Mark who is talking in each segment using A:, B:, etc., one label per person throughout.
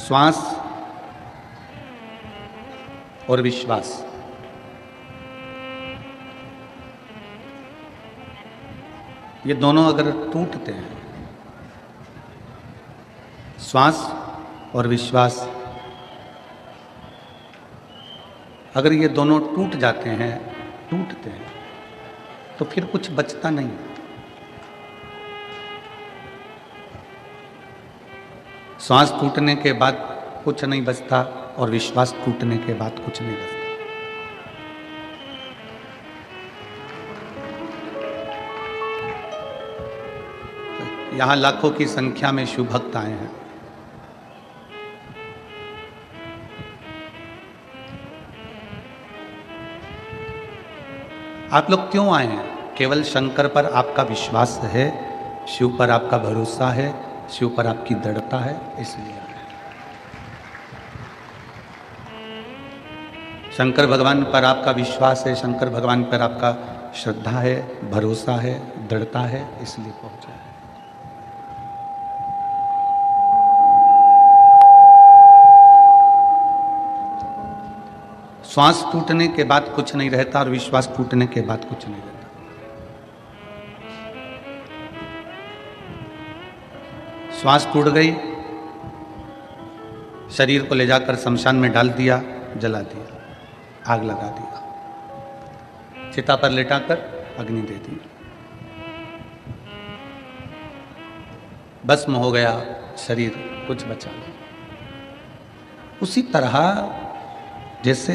A: श्वास और विश्वास, ये दोनों अगर टूटते हैं, श्वास और विश्वास अगर ये दोनों टूट जाते हैं, टूटते हैं, तो फिर कुछ बचता नहीं। श्वास टूटने के बाद कुछ नहीं बचता और विश्वास टूटने के बाद कुछ नहीं बचता। यहां लाखों की संख्या में शिव भक्त आए हैं। आप लोग क्यों आए हैं? केवल शंकर पर आपका विश्वास है, शिव पर आपका भरोसा है, शिव पर आपकी दृढ़ता है, इसलिए आए हैं। शंकर भगवान पर आपका विश्वास है, शंकर भगवान पर आपका श्रद्धा है, भरोसा है, दृढ़ता है, इसलिए पहुंचे हैं। श्वास टूटने के बाद कुछ नहीं रहता और विश्वास टूटने के बाद कुछ नहीं रहता। श्वास टूट गई, शरीर को ले जाकर शमशान में डाल दिया, जला दिया, आग लगा दिया, चिता पर लेटाकर अग्नि दे दी, भस्म हो गया शरीर, कुछ बचा नहीं। उसी तरह जैसे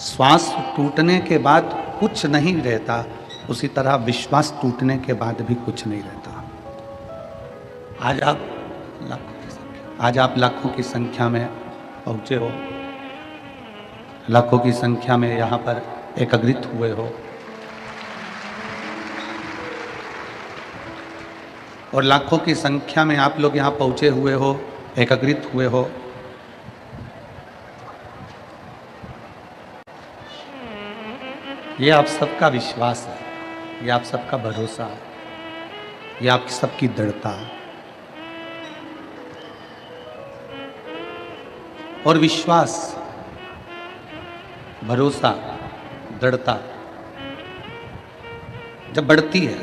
A: श्वास टूटने के बाद कुछ नहीं रहता, उसी तरह विश्वास टूटने के बाद भी कुछ नहीं रहता। आज आप लाखों की संख्या में पहुंचे हो, लाखों की संख्या में यहाँ पर एकत्रित हुए हो, और लाखों की संख्या में आप लोग यहाँ पहुंचे हुए हो, एकत्रित हुए हो। ये आप सबका विश्वास है, ये आप सबका भरोसा है, ये आप सबकी दृढ़ता है। और विश्वास, भरोसा, दृढ़ता जब बढ़ती है,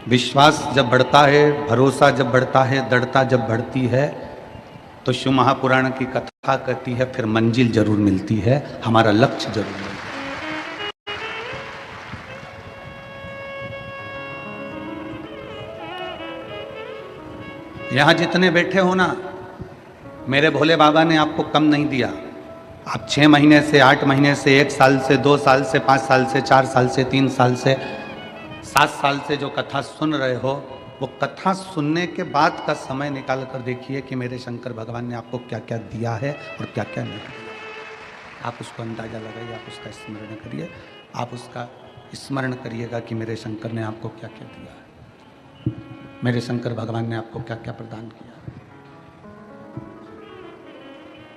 A: विश्वास जब बढ़ता है, भरोसा जब बढ़ता है, दृढ़ता जब बढ़ती है, तो शिव महापुराण की कथा कहती है फिर मंजिल जरूर मिलती है, हमारा लक्ष्य जरूर मिलता है। यहां जितने बैठे हो ना, मेरे भोले बाबा ने आपको कम नहीं दिया। आप 6 महीने से, 8 महीने से, 1 साल से, 2 साल से, 5 साल से, 4 साल से, 3 साल से, 7 साल से जो कथा सुन रहे हो, वो कथा सुनने के बाद का समय निकाल कर देखिए कि मेरे शंकर भगवान ने आपको क्या क्या दिया है और क्या क्या नहीं दिया। आप उसको अंदाजा लगाइए, आप उसका स्मरण करिए, आप उसका स्मरण करिएगा कि मेरे शंकर ने आपको क्या क्या दिया है, मेरे शंकर भगवान ने आपको क्या क्या प्रदान किया।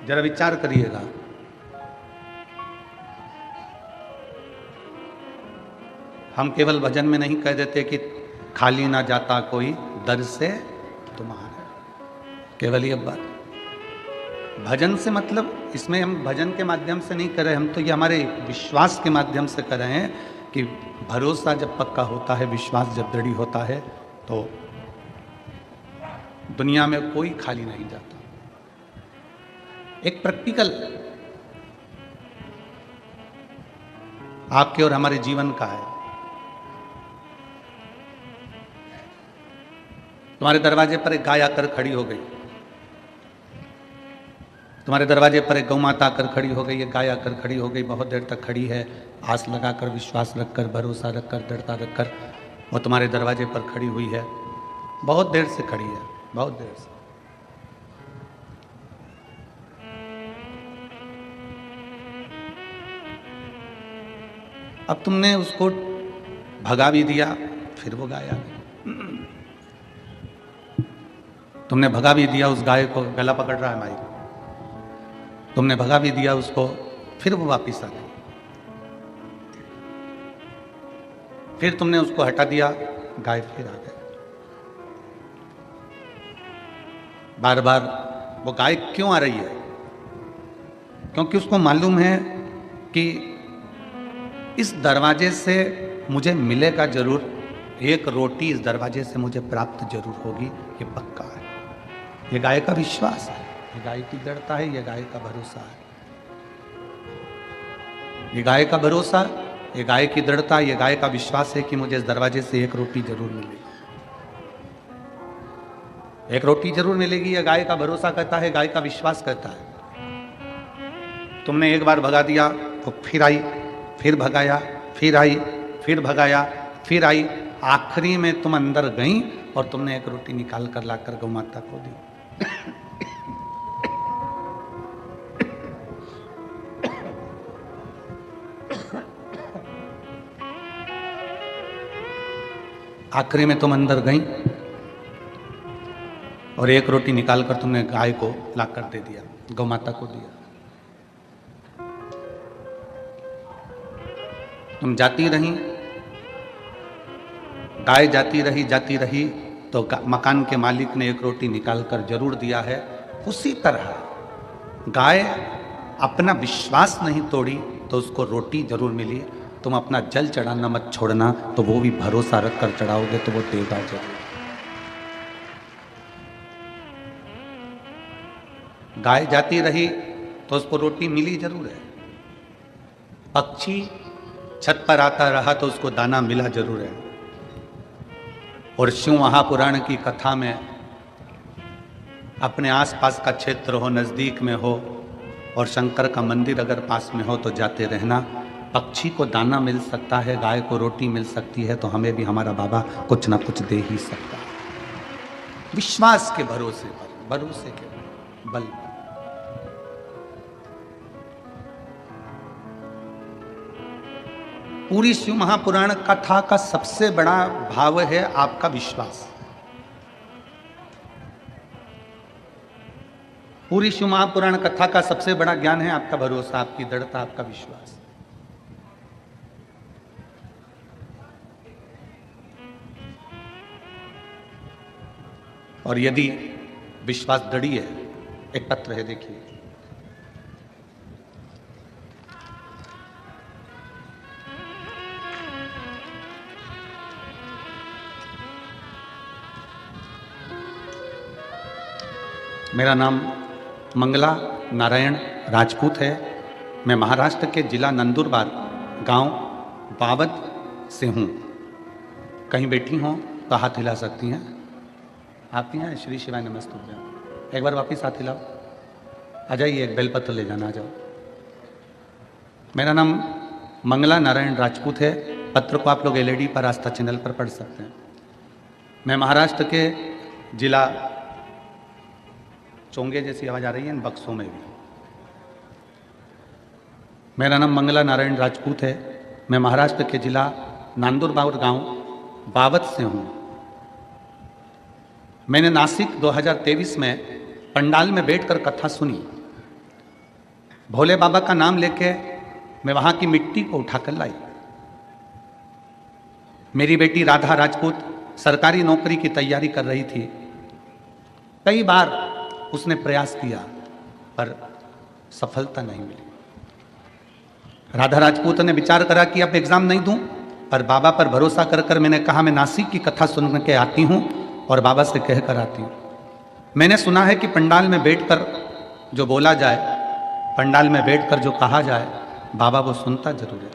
A: जरा विचार करिएगा। हम केवल भजन में नहीं कह देते कि खाली ना जाता कोई दर से तुम्हारा, केवल ये बात। भजन से मतलब इसमें हम भजन के माध्यम से नहीं कर रहे, हम तो ये हमारे विश्वास के माध्यम से कर रहे हैं कि भरोसा जब पक्का होता है, विश्वास जब दृढ़ होता है, तो दुनिया में कोई खाली नहीं जाता। एक प्रैक्टिकल आपके और हमारे जीवन का है। तुम्हारे दरवाजे पर एक गाय आकर खड़ी हो गई, तुम्हारे दरवाजे पर एक गौ माता आकर खड़ी हो गई, एक गाय आकर खड़ी हो गई, बहुत देर तक खड़ी है, आस लगाकर, विश्वास रखकर, भरोसा रखकर, दृढ़ता रखकर वो तुम्हारे दरवाजे पर खड़ी हुई है, बहुत देर से खड़ी है, बहुत देर से। अब तुमने उसको भगा भी दिया, फिर वो गाय आ गई। तुमने भगा भी दिया उस गाय को, गला पकड़ रहा है माई, तुमने भगा भी दिया उसको, फिर वो वापिस आ गई। फिर तुमने उसको हटा दिया, गाय फिर आ गई। बार बार वो गाय क्यों आ रही है? क्योंकि उसको मालूम है कि इस दरवाजे से मुझे मिलेगा जरूर, एक रोटी इस दरवाजे से मुझे प्राप्त जरूर होगी, ये पक्का है। ये गाय का विश्वास है, ये गाय की दृढ़ता है, ये गाय का भरोसा है। ये गाय का भरोसा, ये गाय की दृढ़ता, ये गाय का विश्वास है कि मुझे इस दरवाजे से एक रोटी जरूर मिलेगी, एक रोटी जरूर मिलेगी। ये गाय का भरोसा करता है, गाय का विश्वास करता है। तुमने एक बार भगा दिया तो फिर आई, फिर भगाया, फिर आई, फिर भगाया, फिर आई, आखिरी में तुम अंदर गई और तुमने एक रोटी निकाल कर लाकर गौ माता को दी। आखिरी में तुम अंदर गई और एक रोटी निकालकर तुमने गाय को लाकर दे दिया, गौ माता को दिया। तुम जाती रही, गाय जाती रही तो मकान के मालिक ने एक रोटी निकालकर जरूर दिया है। उसी तरह गाय अपना विश्वास नहीं तोड़ी तो उसको रोटी जरूर मिली। तुम अपना जल चढ़ाना मत छोड़ना, तो वो भी भरोसा रख कर चढ़ाओगे तो वो देगा जरूर। गाय जाती रही तो उसको रोटी मिली जरूर है। पक्षी छत पर आता रहा तो उसको दाना मिला जरूर है। और शिव महापुराण की कथा में अपने आसपास का क्षेत्र हो, नजदीक में हो और शंकर का मंदिर अगर पास में हो तो जाते रहना। पक्षी को दाना मिल सकता है, गाय को रोटी मिल सकती है, तो हमें भी हमारा बाबा कुछ ना कुछ दे ही सकता है। विश्वास के भरोसे पर, भरोसे के बल पर। पूरी शिव महापुराण कथा का सबसे बड़ा भाव है आपका विश्वास। पूरी शिव महापुराण कथा का सबसे बड़ा ज्ञान है आपका भरोसा, आपकी दृढ़ता, आपका विश्वास। और यदि विश्वास दृढ़ है, एक पत्र है देखिए, मेरा नाम मंगला नारायण राजपूत है। मैं महाराष्ट्र के जिला नंदुरबार गांव बावद से हूँ। कहीं बैठी हों तो हाथ हिला सकती हैं। आती हैं? श्री शिवाय नमस्तुभ्यम। एक बार वापिस हाथ हिलाओ। आ जाइए, एक बेलपत्र ले जाना, आ जाओ। मेरा नाम मंगला नारायण राजपूत है। पत्र को आप लोग एलईडी पर आस्था चैनल पर पढ़ सकते हैं। मैं महाराष्ट्र के जिला, चोंगे जैसी आवाज आ रही है इन बक्सों में भी। मेरा नाम मंगला नारायण राजपूत है। मैं महाराष्ट्र के जिला नंदुरबार गांव बावद से हूँ। मैंने नासिक 2023 में पंडाल में बैठकर कथा सुनी। भोले बाबा का नाम लेके मैं वहाँ की मिट्टी को उठाकर लाई। मेरी बेटी राधा राजपूत सरकारी नौकरी की तैयारी कर रही थी। कई बार उसने प्रयास किया पर सफलता नहीं मिली। राधा राजपूत ने विचार करा कि अब एग्जाम नहीं दूं, पर बाबा पर भरोसा कर कर मैंने कहा मैं नासिक की कथा सुन के आती हूं और बाबा से कह कर आती हूं। मैंने सुना है कि पंडाल में बैठकर जो बोला जाए, पंडाल में बैठकर जो कहा जाए, बाबा वो सुनता जरूर है।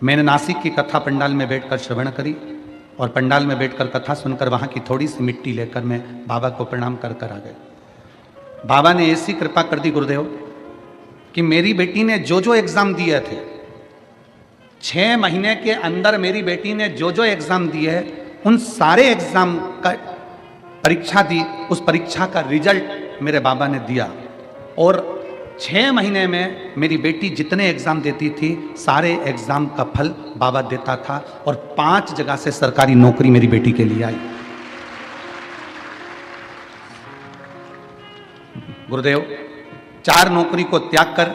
A: मैंने नासिक की कथा पंडाल में बैठकर श्रवण करी और पंडाल में बैठकर कथा सुनकर वहाँ की थोड़ी सी मिट्टी लेकर मैं बाबा को प्रणाम कर कर आ गए। बाबा ने ऐसी कृपा कर दी गुरुदेव कि मेरी बेटी ने जो जो एग्जाम दिए थे, 6 महीने के अंदर मेरी बेटी ने जो जो एग्जाम दिए, उन सारे एग्जाम का परीक्षा दी। उस परीक्षा का रिजल्ट मेरे बाबा ने दिया और 6 महीने में मेरी बेटी जितने एग्जाम देती थी, सारे एग्जाम का फल बाबा देता था और 5 जगह से सरकारी नौकरी मेरी बेटी के लिए आई। गुरुदेव 4 नौकरी को त्याग कर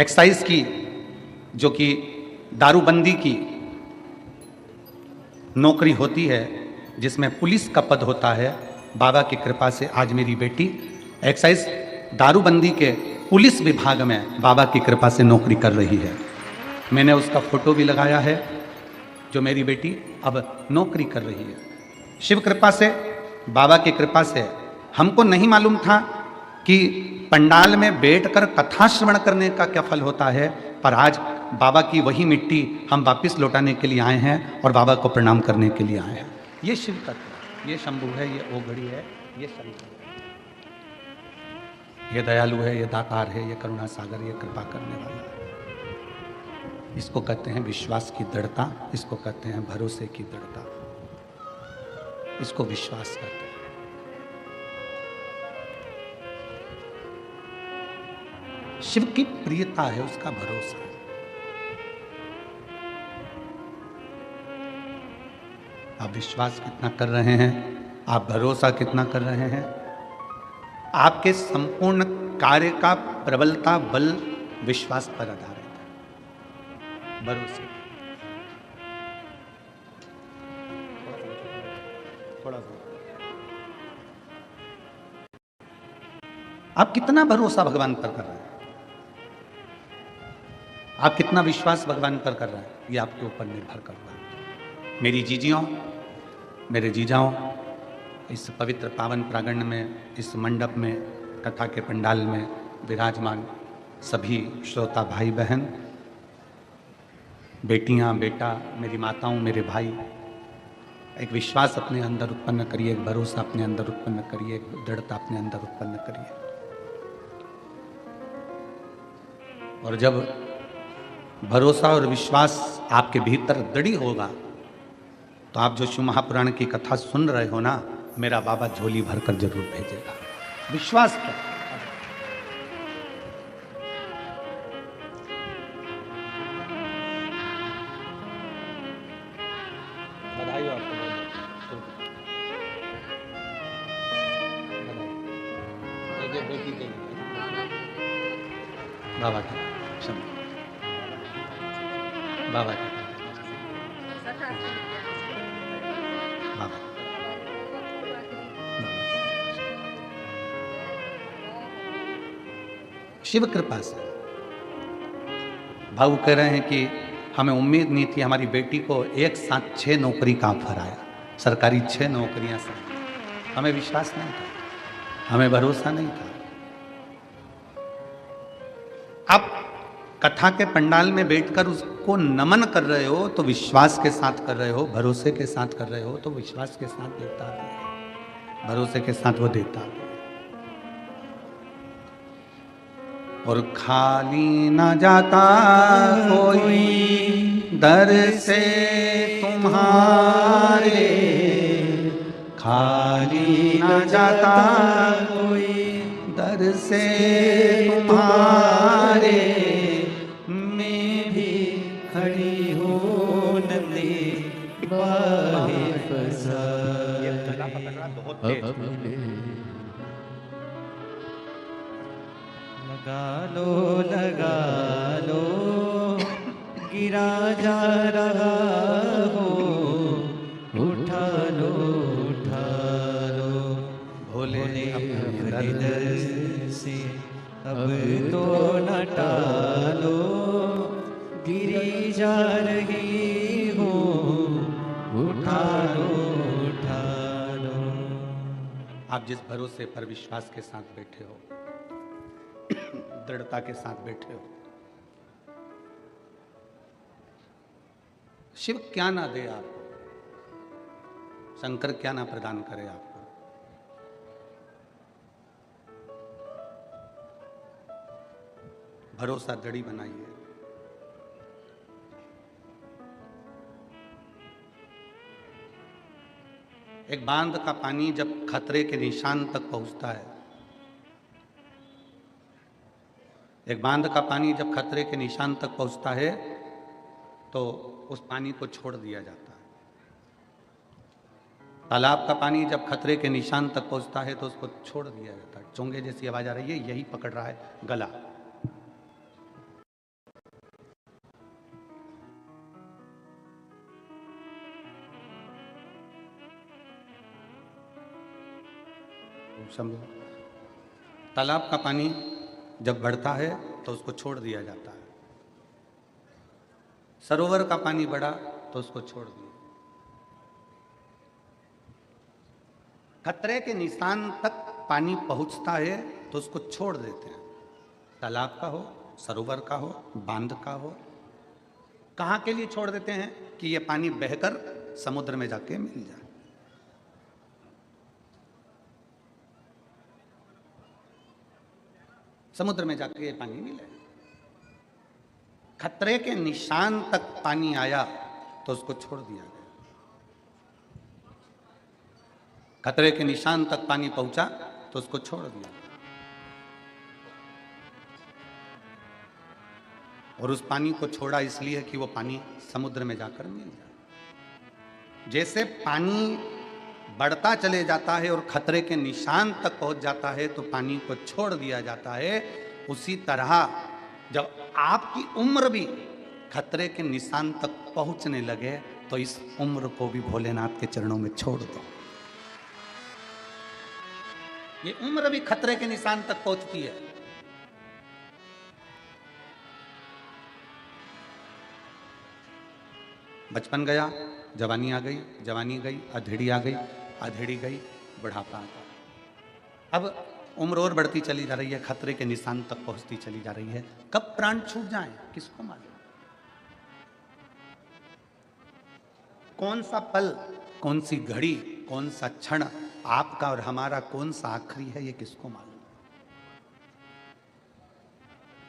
A: एक्साइज की, जो कि दारूबंदी की नौकरी होती है, जिसमें पुलिस का पद होता है, बाबा की कृपा से आज मेरी बेटी एक्साइज दारूबंदी के पुलिस विभाग में बाबा की कृपा से नौकरी कर रही है। मैंने उसका फोटो भी लगाया है, जो मेरी बेटी अब नौकरी कर रही है। शिव कृपा से, बाबा की कृपा से। हमको नहीं मालूम था कि पंडाल में बैठकर कथा श्रवण करने का क्या फल होता है, पर आज बाबा की वही मिट्टी हम वापिस लौटाने के लिए आए हैं और बाबा को प्रणाम करने के लिए आए हैं। ये शिव तत्व, ये शंभु है, ये ओघड़ी है, ये शंकर है, ये दयालु है, ये दातार है, ये करुणा सागर, ये कृपा करने वाला है। इसको कहते हैं विश्वास की दृढ़ता, इसको कहते हैं भरोसे की दृढ़ता, इसको विश्वास कहते हैं। शिव की प्रियता है, उसका भरोसा है। आप विश्वास कितना कर रहे हैं, आप भरोसा कितना कर रहे हैं, आपके संपूर्ण कार्य का प्रबलता बल विश्वास पर आधारित है, भरोसे। थोड़ा सा आप कितना भरोसा भगवान पर कर रहे हैं, आप कितना विश्वास भगवान पर कर रहे हैं, ये आपके ऊपर निर्भर करता है। मेरी जीजियों, मेरे जीजाओं, इस पवित्र पावन प्रांगण में, इस मंडप में, कथा के पंडाल में विराजमान सभी श्रोता भाई बहन, बेटियां, बेटा, मेरी माताओं, मेरे भाई, एक विश्वास अपने अंदर उत्पन्न करिए, एक भरोसा अपने अंदर उत्पन्न करिए, एक दृढ़ता अपने अंदर उत्पन्न करिए। और जब भरोसा और विश्वास आपके भीतर दृढ़ होगा, तो आप जो शिव महापुराण की कथा सुन रहे हो ना, मेरा बाबा झोली भरकर जरूर भेजेगा। विश्वास पर बधाई हो आपको, बेटी के बाबा की बाबा की बाबा शिव कृपा से। भाऊ कह रहे हैं कि हमें उम्मीद नहीं थी, हमारी बेटी को एक साथ 6 नौकरी का ऑफर आया, सरकारी 6 नौकरियां साथ। हमें विश्वास नहीं था, हमें भरोसा नहीं था। आप कथा के पंडाल में बैठकर उसको नमन कर रहे हो तो विश्वास के साथ कर रहे हो, भरोसे के साथ कर रहे हो तो विश्वास के साथ देता है, भरोसे के साथ वो देता है। और खाली न जाता कोई दर से तुम्हारे, खाली न जाता कोई दर से तुम्हारे, मैं भी खड़ी हूँ नंदी बाहे फसा। ये गला पकड़ना बहुत तेज। लगा लो गिरा जा रहा हो, उठा लो भोले अपने दर से, अब तो न टालो, गिरी जा रही हो, उठा लो। आप जिस भरोसे पर विश्वास के साथ बैठे हो, दृढ़ता के साथ बैठे हो, शिव क्या ना दे आपको, शंकर क्या ना प्रदान करे आपको। भरोसा दृढ़ बनाइए। एक बांध का पानी जब खतरे के निशान तक पहुंचता है, एक बांध का पानी जब खतरे के निशान तक पहुंचता है तो उस पानी को छोड़ दिया जाता है। तालाब का पानी जब खतरे के निशान तक पहुंचता है तो उसको छोड़ दिया जाता है। चोंगे जैसी आवाज आ रही है, यही पकड़ रहा है गला। शंभू तालाब का पानी जब बढ़ता है तो उसको छोड़ दिया जाता है, सरोवर का पानी बढ़ा तो उसको छोड़ दिया। खतरे के निशान तक पानी पहुंचता है तो उसको छोड़ देते हैं, तालाब का हो, सरोवर का हो, बांध का हो। कहाँ के लिए छोड़ देते हैं? कि ये पानी बहकर समुद्र में जाके मिल जाए। समुद्र में जाके ये पानी मिले। खतरे के निशान तक पानी आया तो उसको छोड़ दिया गया। खतरे के निशान तक पानी पहुंचा तो उसको छोड़ दिया, और उस पानी को छोड़ा इसलिए कि वो पानी समुद्र में जाकर मिल जाए। जैसे पानी बढ़ता चले जाता है और खतरे के निशान तक पहुंच जाता है तो पानी को छोड़ दिया जाता है, उसी तरह जब आपकी उम्र भी खतरे के निशान तक पहुंचने लगे तो इस उम्र को भी भोलेनाथ के चरणों में छोड़ दो। ये उम्र भी खतरे के निशान तक पहुंचती है। बचपन गया, जवानी आ गई, जवानी गई, अधेड़ी आ गई, अधेड़ी गई, बुढ़ापा आ गया। अब उम्र और बढ़ती चली जा रही है, खतरे के निशान तक पहुंचती चली जा रही है। कब प्राण छूट जाए किसको मालूम? कौन सा पल, कौन सी घड़ी, कौन सा क्षण आपका और हमारा कौन सा आखिरी है, ये किसको मालूम?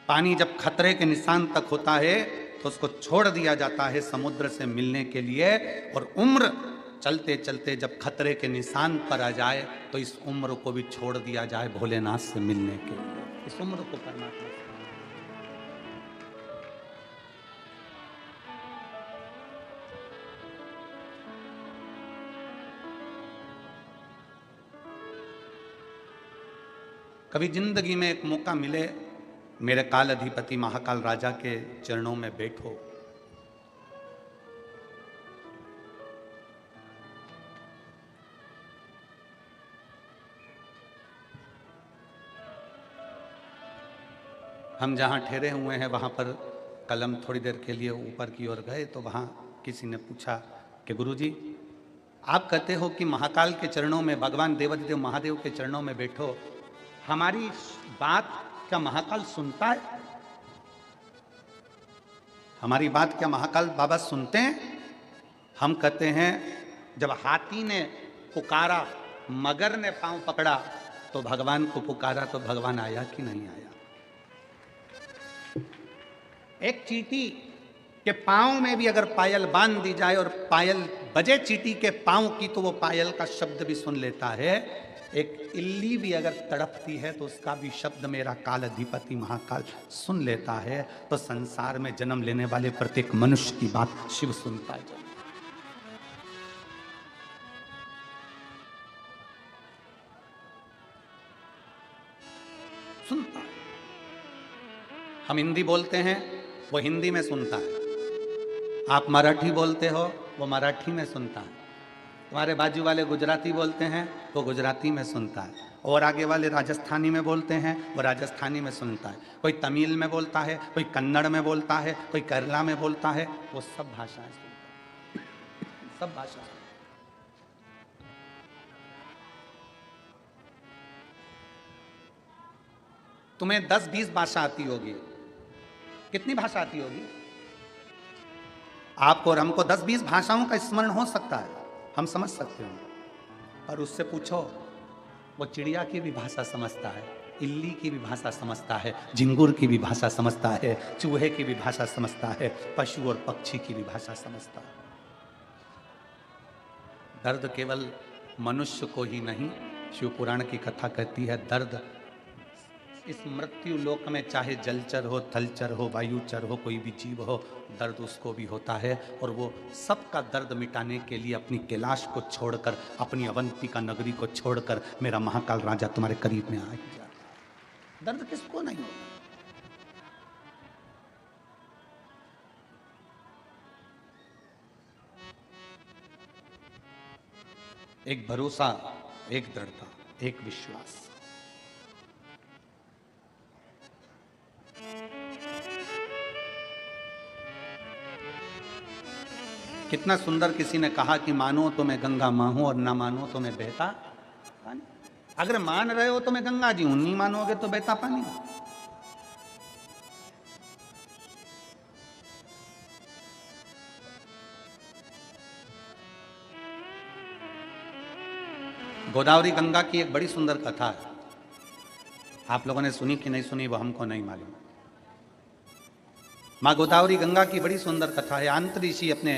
A: पानी जब खतरे के निशान तक होता है तो उसको छोड़ दिया जाता है समुद्र से मिलने के लिए, और उम्र चलते चलते जब खतरे के निशान पर आ जाए तो इस उम्र को भी छोड़ दिया जाए भोलेनाथ से मिलने के लिए। इस उम्र को परमात्मा कभी जिंदगी में एक मौका मिले, मेरे काल अधिपति महाकाल राजा के चरणों में बैठो, हम जहाँ ठहरे हुए हैं वहाँ पर कलम थोड़ी देर के लिए ऊपर की ओर गए तो वहाँ किसी ने पूछा कि गुरुजी, आप कहते हो कि महाकाल के चरणों में, भगवान देवाधिदेव महादेव के चरणों में बैठो, हमारी बात क्या महाकाल सुनता है? हमारी बात क्या महाकाल बाबा सुनते हैं? हम कहते हैं जब हाथी ने पुकारा, मगर ने पांव पकड़ा, तो भगवान को पुकारा तो भगवान आया कि नहीं आया? एक चींटी के पांव में भी अगर पायल बांध दी जाए और पायल बजे चींटी के पांव की तो वो पायल का शब्द भी सुन लेता है। एक इल्ली भी अगर तड़पती है तो उसका भी शब्द मेरा काल अधिपति महाकाल सुन लेता है। तो संसार में जन्म लेने वाले प्रत्येक मनुष्य की बात शिव सुनता है। सुनता है। हम हिंदी बोलते हैं, वो हिंदी में सुनता है। आप मराठी बोलते हो, वो मराठी में सुनता है। तुम्हारे बाजू वाले गुजराती बोलते हैं, वो गुजराती में सुनता है। और आगे वाले राजस्थानी में बोलते हैं, वो राजस्थानी में सुनता है। कोई तमिल में बोलता है, कोई कन्नड़ में बोलता है, कोई केरला में बोलता है, वो सब भाषाएं सुनता है। सब भाषा। तुम्हें 10-20 भाषा आती होगी, कितनी भाषा आती होगी? आपको और हमको 10-20 भाषाओं का स्मरण हो सकता है, हम समझ सकते हो। और उससे पूछो, वो चिड़िया की भी भाषा समझता है, इल्ली की भी भाषा समझता है, झिंगुर की भी भाषा समझता है, चूहे की भी भाषा समझता है, पशु और पक्षी की भी भाषा समझता है। दर्द केवल मनुष्य को ही नहीं, शिव पुराण की कथा कहती है, दर्द इस मृत्यु लोक में चाहे जलचर हो, थलचर हो, वायुचर हो, कोई भी जीव हो, दर्द उसको भी होता है। और वो सबका दर्द मिटाने के लिए अपनी कैलाश को छोड़कर, अपनी अवंतिका नगरी को छोड़कर मेरा महाकाल राजा तुम्हारे करीब में आ ही जाता है। दर्द किसको नहीं होता? एक भरोसा, एक दृढ़ता, एक विश्वास। कितना सुंदर किसी ने कहा कि मानो तो मैं गंगा माँ हूं और ना मानो तो मैं बहता पानी। अगर मान रहे हो तो मैं गंगा जी हूं, नहीं मानोगे तो बहता पानी। गोदावरी गंगा की एक बड़ी सुंदर कथा है, आप लोगों ने सुनी कि नहीं सुनी वो हमको नहीं मालूम। माँ गोदावरी गंगा की बड़ी सुंदर कथा है। अंत ऋषि अपने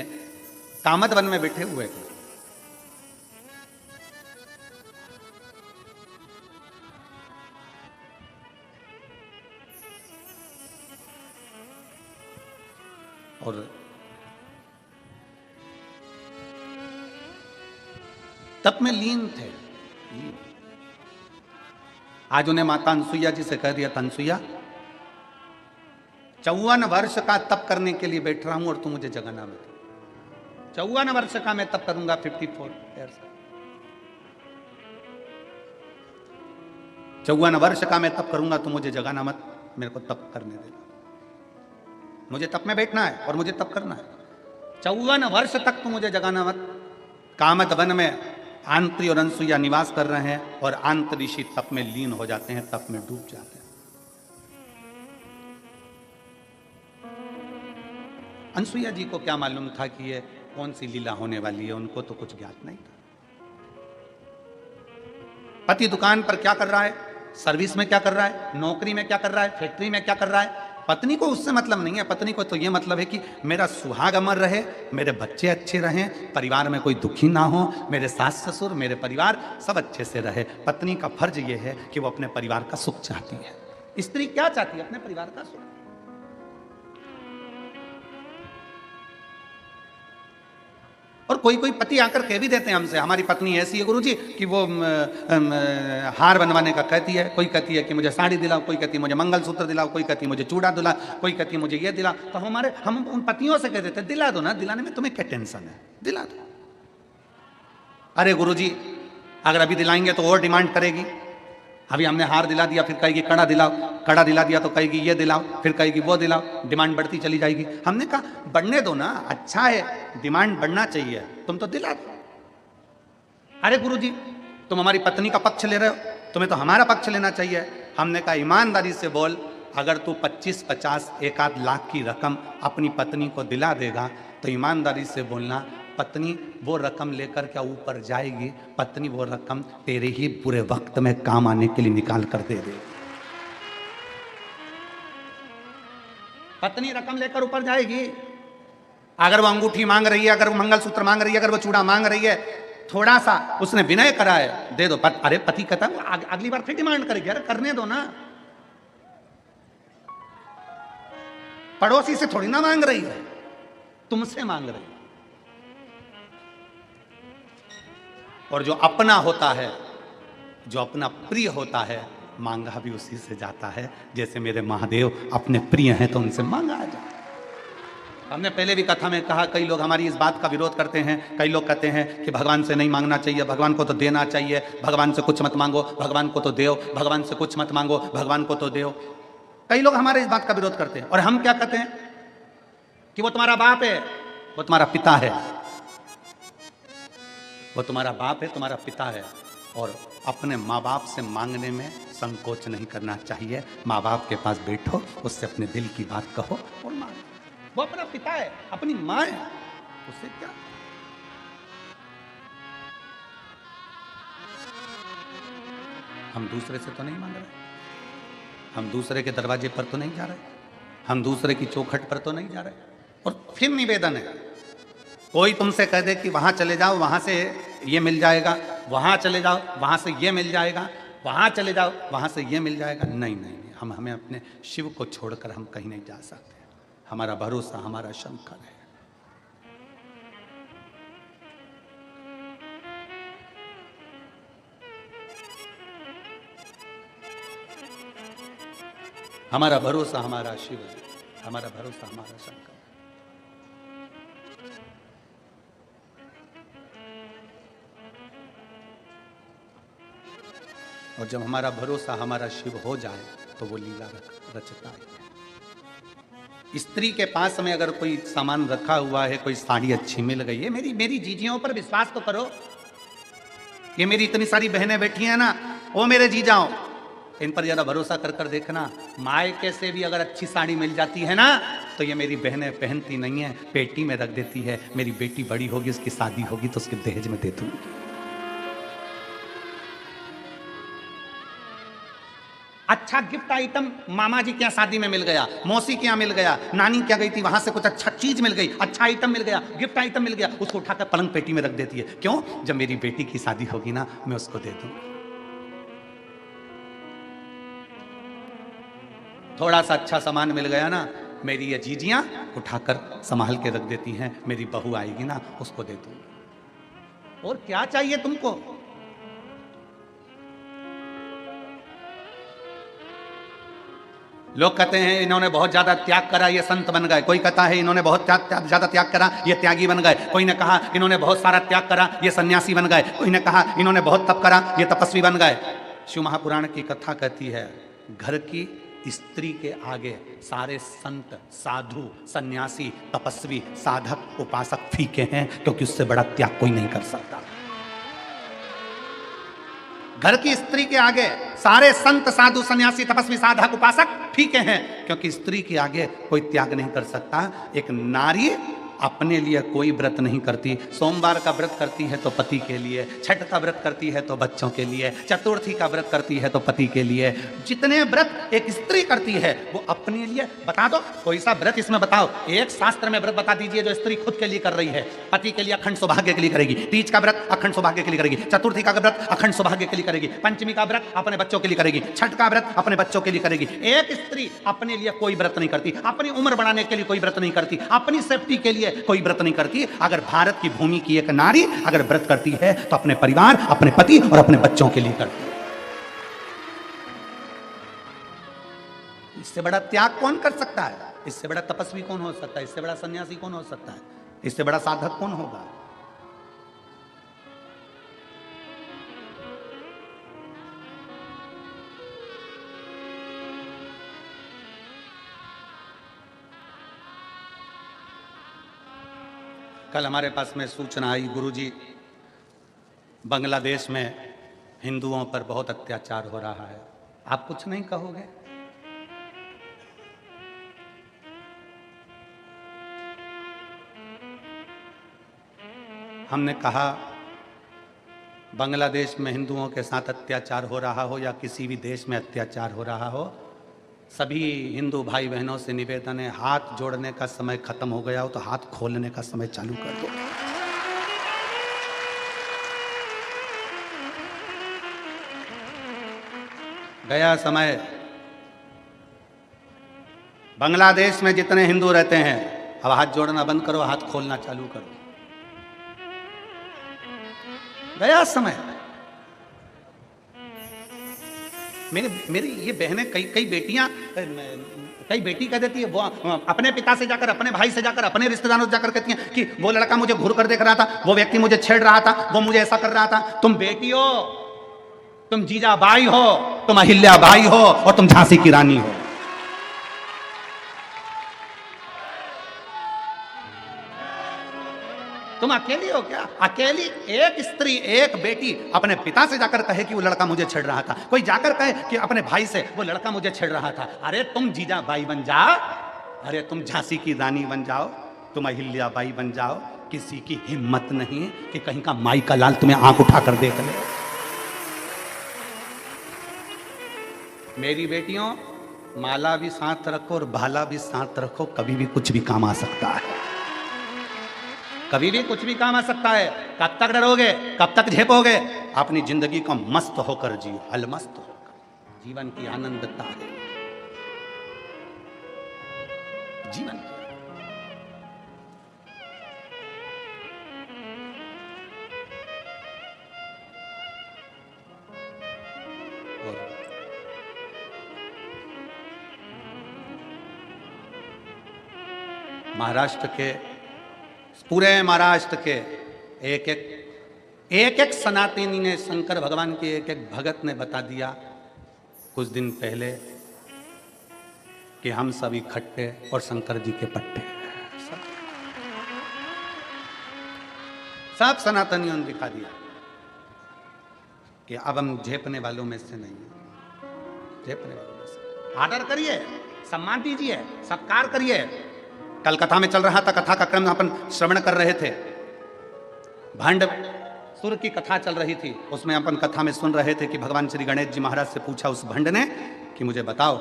A: कामत वन में बैठे हुए थे। और तप में लीन थे। आज उन्हें माता अनसुईया जी से कह दिया था, अनसुईया 54 वर्ष का तप करने के लिए बैठ रहा हूं और तू मुझे जगाना मत। 54 वर्ष का मैं तप करूंगा, 54 ईयर्स 54 वर्ष का मैं तप करूंगा, तू मुझे जगाना मत, मेरे को तप करने दे। मुझे तप में बैठना है और मुझे तप करना है। 54 वर्ष तक तू मुझे जगाना मत। कामत वन में आंत्री और अनसुईया निवास कर रहे हैं और आंत ऋषि तप में लीन हो जाते हैं, तप में डूब जाते हैं। अनसुईया जी को क्या मालूम था कि ये कौन सी लीला होने वाली है, उनको तो कुछ ज्ञात नहीं था। पति दुकान पर क्या कर रहा है, सर्विस में क्या कर रहा है, नौकरी में क्या कर रहा है, फैक्ट्री में क्या कर रहा है, पत्नी को उससे मतलब नहीं है। पत्नी को तो ये मतलब है कि मेरा सुहाग अमर रहे, मेरे बच्चे अच्छे रहें, परिवार में कोई दुखी ना हो, मेरे सास ससुर मेरे परिवार सब अच्छे से रहे। पत्नी का फर्ज ये है कि वो अपने परिवार का सुख चाहती है। स्त्री क्या चाहती है, अपने परिवार का सुख। और कोई कोई पति आकर कह भी देते हैं हमसे, हमारी पत्नी ऐसी है गुरुजी कि वो हार बनवाने का कहती है, कोई कहती है कि मुझे साड़ी दिलाओ, कोई कहती है मुझे मंगलसूत्र दिलाओ, कोई कहती है मुझे चूड़ा दिला, कोई कहती है मुझे ये दिला। तो हम उन पतियों से कह देते हैं, दिला दो ना, दिलाने में तुम्हें क्या टेंशन है, दिला दो। अरे गुरुजी अगर अभी दिलाएंगे तो और डिमांड करेगी। अभी हमने हार दिला दिया, फिर कहेगी कड़ा दिलाओ, कड़ा दिला दिया तो कहेगी ये दिलाओ, फिर कहेगी वो दिलाओ, डिमांड बढ़ती चली जाएगी। हमने कहा बढ़ने दो ना, अच्छा है, डिमांड बढ़ना चाहिए, तुम तो दिला दो। अरे गुरुजी तुम हमारी पत्नी का पक्ष ले रहे हो, तुम्हें तो हमारा पक्ष लेना चाहिए। हमने कहा ईमानदारी से बोल, अगर तू 25, 50, 1 लाख की रकम अपनी पत्नी को दिला देगा तो ईमानदारी से बोलना, पत्नी वो रकम लेकर क्या ऊपर जाएगी, पत्नी वो रकम तेरे ही बुरे वक्त में काम आने के लिए निकाल कर दे देगी। पत्नी रकम लेकर ऊपर जाएगी। अगर वो अंगूठी मांग रही है, अगर वो मंगलसूत्र मांग रही है, अगर वो चूड़ा मांग रही है, थोड़ा सा उसने विनय करा है, दे दो। अरे पति कहता है अगली बार फिर डिमांड करेगी, अरे करने दो ना, पड़ोसी से थोड़ी ना मांग रही है, तुमसे मांग रही है। और जो अपना होता है, जो अपना प्रिय होता है, मांगा भी उसी से जाता है। जैसे मेरे महादेव अपने प्रिय हैं तो उनसे मांगा आ जाता। हमने पहले भी कथा में कहा, कई लोग हमारी इस बात का विरोध करते हैं। कई लोग कहते हैं कि भगवान से नहीं मांगना चाहिए, भगवान को तो देना चाहिए, भगवान से कुछ मत मांगो, भगवान को तो देओ, भगवान से कुछ मत मांगो, भगवान को तो देओ। कई लोग हमारे इस बात का विरोध करते हैं। और हम क्या कहते हैं कि वो तुम्हारा बाप है, वो तुम्हारा पिता है, वो तुम्हारा बाप है, तुम्हारा पिता है। और अपने माँ बाप से मांगने में संकोच नहीं करना चाहिए। माँ बाप के पास बैठो, उससे अपने दिल की बात कहो और मांगो। वो अपना पिता है, अपनी माँ है, उससे क्या। हम दूसरे से तो नहीं मांग रहे, हम दूसरे के दरवाजे पर तो नहीं जा रहे, हम दूसरे की चौखट पर तो नहीं जा रहे। और फिर निवेदन है, कोई तुमसे कह दे कि वहां चले जाओ, वहां से ये मिल जाएगा, वहां चले जाओ, वहां से ये मिल जाएगा, वहां चले जाओ, वहां से ये मिल जाएगा, नहीं नहीं, हमें अपने शिव को छोड़कर हम कहीं नहीं जा सकते। हमारा भरोसा हमारा शंकर है। हमारा भरोसा हमारा शिव है, हमारा भरोसा हमारा शंकर। और जब हमारा भरोसा हमारा शिव हो जाए तो वो लीला रचता है। स्त्री के पास में अगर कोई सामान रखा हुआ है, कोई साड़ी अच्छी मिल गई है, मेरी मेरी जीजियों पर विश्वास तो करो। ये मेरी इतनी सारी बहनें बैठी हैं ना, वो मेरे जीजाओ, इन पर जरा भरोसा कर कर देखना। मायके से भी अगर अच्छी साड़ी मिल जाती है ना, तो ये मेरी बहनें पहनती नहीं है, पेटी में रख देती है। मेरी बेटी बड़ी होगी, उसकी शादी होगी तो उसके दहेज में दे दूंगी। अच्छा गिफ्ट आइटम मामा जी के यहाँ शादी में मिल गया, मौसी के यहाँ मिल गया, नानी क्या गई थी वहां से कुछ अच्छा चीज मिल गई, अच्छा आइटम मिल गया, गिफ्ट आइटम मिल गया, उसको उठाकर पलंग पेटी में रख देती है। क्यों? जब मेरी बेटी की शादी होगी ना, मैं उसको दे दूं। थोड़ा सा अच्छा सामान मिल गया ना, मेरी ये जीजियां उठाकर संभाल के रख देती हैं। मेरी बहू आएगी ना, उसको दे दूं। और क्या चाहिए तुमको? लोग कहते हैं इन्होंने बहुत ज्यादा त्याग करा, ये संत बन गए। कोई कहता है इन्होंने बहुत ज्यादा त्याग करा, ये त्यागी बन गए। कोई ने कहा इन्होंने बहुत सारा त्याग करा, ये सन्यासी बन गए। कोई ने कहा इन्होंने बहुत तप करा, ये तपस्वी बन गए। शिव महापुराण की कथा कहती है, घर की स्त्री के आगे सारे संत, साधु, सन्यासी, तपस्वी, साधक, उपासक फीके हैं, क्योंकि उससे बड़ा त्याग कोई नहीं कर सकता। घर की स्त्री के आगे सारे संत, साधु, सन्यासी, तपस्वी, साधक, उपासक फीके हैं, क्योंकि स्त्री के आगे कोई त्याग नहीं कर सकता। एक नारी अपने लिए कोई व्रत नहीं करती। सोमवार का व्रत करती है तो पति के लिए, छठ का व्रत करती है तो बच्चों के लिए, चतुर्थी का व्रत करती है तो पति के लिए। जितने व्रत एक स्त्री करती है वो अपने लिए। बता दो कोई सा व्रत इसमें बताओ, एक शास्त्र में व्रत बता दीजिए जो स्त्री खुद के लिए कर रही है। पति के लिए अखंड सौभाग्य के लिए करेगी, तीज का व्रत अखंड सौभाग्य के लिए करेगी, चतुर्थी का व्रत अखंड सौभाग्य के लिए करेगी, पंचमी का व्रत अपने बच्चों के लिए करेगी, छठ का व्रत अपने बच्चों के लिए करेगी। एक स्त्री अपने लिए कोई व्रत नहीं करती, अपनी उम्र बढ़ाने के लिए कोई व्रत नहीं करती, अपनी सेफ्टी के लिए कोई व्रत नहीं करती। अगर भारत की भूमि की एक नारी अगर व्रत करती है तो अपने परिवार, अपने पति और अपने बच्चों के लिए करती है। इससे बड़ा त्याग कौन कर सकता है? इससे बड़ा तपस्वी कौन हो सकता है? इससे बड़ा सन्यासी कौन हो सकता है? इससे बड़ा साधक कौन होगा? कल हमारे पास में सूचना आई, गुरुजी बांग्लादेश में हिंदुओं पर बहुत अत्याचार हो रहा है। आप कुछ नहीं कहोगे? हमने कहा बांग्लादेश में हिंदुओं के साथ अत्याचार हो रहा हो या किसी भी देश में अत्याचार हो रहा हो, सभी हिंदू भाई बहनों से निवेदन है, हाथ जोड़ने का समय खत्म हो गया हो तो हाथ खोलने का समय चालू कर दो। गया समय। बांग्लादेश में जितने हिंदू रहते हैं, अब हाथ जोड़ना बंद करो, हाथ खोलना चालू करो। गया समय। मेरी ये बहनें, कई बेटियां, कई बेटी कह देती है, वो अपने पिता से जाकर, अपने भाई से जाकर, अपने रिश्तेदारों से जाकर कहती हैं कि वो लड़का मुझे घूर कर देख रहा था, वो व्यक्ति मुझे छेड़ रहा था, वो मुझे ऐसा कर रहा था। तुम बेटी हो, तुम जीजा बाई हो, तुम अहिल्या बाई हो और तुम झांसी की रानी हो। तुम अकेली हो क्या? अकेली एक स्त्री, एक बेटी अपने पिता से जाकर कहे कि वो लड़का मुझे छेड़ रहा था, कोई जाकर कहे कि अपने भाई से वो लड़का मुझे छेड़ रहा था। अरे तुम जीजा बाई बन जाओ, अरे तुम झांसी की रानी बन जाओ, तुम अहिल्या बाई बन जाओ। किसी की हिम्मत नहीं कि कहीं का माई का लाल तुम्हें आंख उठाकर देख ले। मेरी बेटियों, माला भी साथ रखो और भाला भी साथ रखो, कभी भी कुछ भी काम आ सकता है। कभी भी कुछ भी काम आ सकता है। कब तक डरोगे? कब तक झेपोगे? अपनी जिंदगी को मस्त होकर जियो, अलमस्त होकर। जीवन की आनंदता है जीवन की। महाराष्ट्र के, पूरे महाराष्ट्र के एक एक सनातनी ने, शंकर भगवान के एक एक भगत ने बता दिया कुछ दिन पहले कि हम सब इकट्ठे और शंकर जी के पट्टे। सब सनातनियों ने दिखा दिया कि अब हम झेपने वालों में से नहीं हैं, झेपने वालों में से। आदर करिए, सम्मान दीजिए, सत्कार करिए। कल कथा में चल रहा था, कथा का क्रम अपन श्रवण कर रहे थे। भंड सुर की कथा चल रही थी, उसमें अपन कथा में सुन रहे थे कि भगवान श्री गणेश जी महाराज से पूछा उस भंड ने कि मुझे बताओ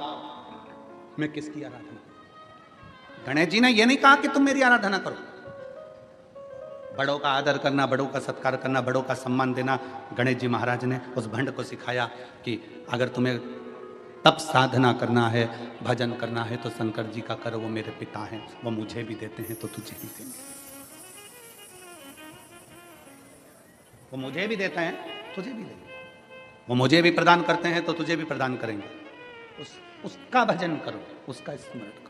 A: मैं किसकी आराधना करूं। गणेश जी ने यह नहीं कहा कि तुम मेरी आराधना करो। बड़ों का आदर करना, बड़ों का सत्कार करना, बड़ों का सम्मान देना गणेश जी महाराज ने उस भंड को सिखाया कि अगर तुम्हें तप साधना करना है, भजन करना है तो शंकर जी का करो, वो मेरे पिता हैं, वो मुझे भी देते हैं तो तुझे भी देंगे। वो मुझे भी देते हैं, तुझे भी देंगे। वो मुझे भी प्रदान करते हैं तो तुझे भी प्रदान करेंगे। उसका भजन करो, उसका स्मरण करो।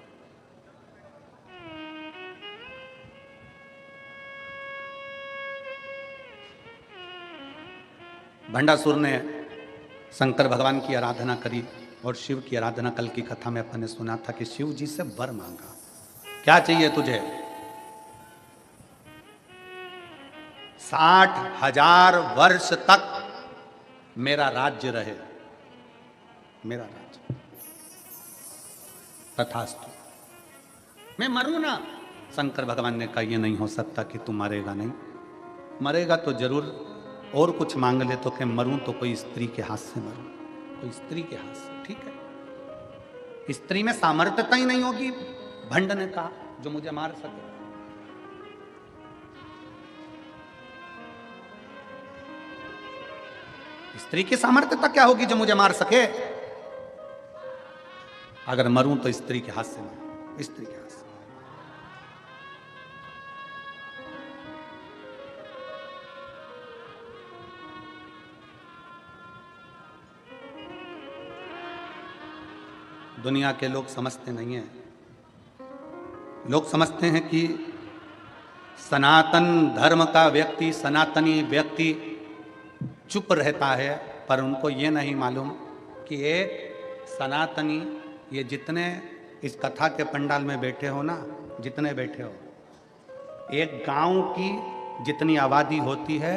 A: भंडासुर ने शंकर भगवान की आराधना करी और शिव की आराधना। कल की कथा में अपन ने सुना था कि शिव जी से वर मांगा, क्या चाहिए तुझे? 60,000 वर्ष तक मेरा राज्य रहे, मेरा राज्य। तथास्तु, मैं मरूं ना। शंकर भगवान ने कहा यह नहीं हो सकता कि तू मरेगा नहीं। मरेगा तो जरूर, और कुछ मांग ले तो कि मरूं तो कोई स्त्री के हाथ से मरूं, कोई स्त्री के हाथ से। ठीक है, स्त्री में सामर्थ्यता ही नहीं होगी, भंड ने कहा, जो मुझे मार सके। स्त्री की सामर्थ्यता क्या होगी जो मुझे मार सके? अगर मरूं तो स्त्री के हाथ से मरूं, स्त्री के हाथ से। दुनिया के लोग समझते नहीं हैं। लोग समझते हैं कि सनातन धर्म का व्यक्ति, सनातनी व्यक्ति चुप रहता है, पर उनको ये नहीं मालूम कि एक सनातनी, ये जितने इस कथा के पंडाल में बैठे हो ना, जितने बैठे हो, एक गांव की जितनी आबादी होती है,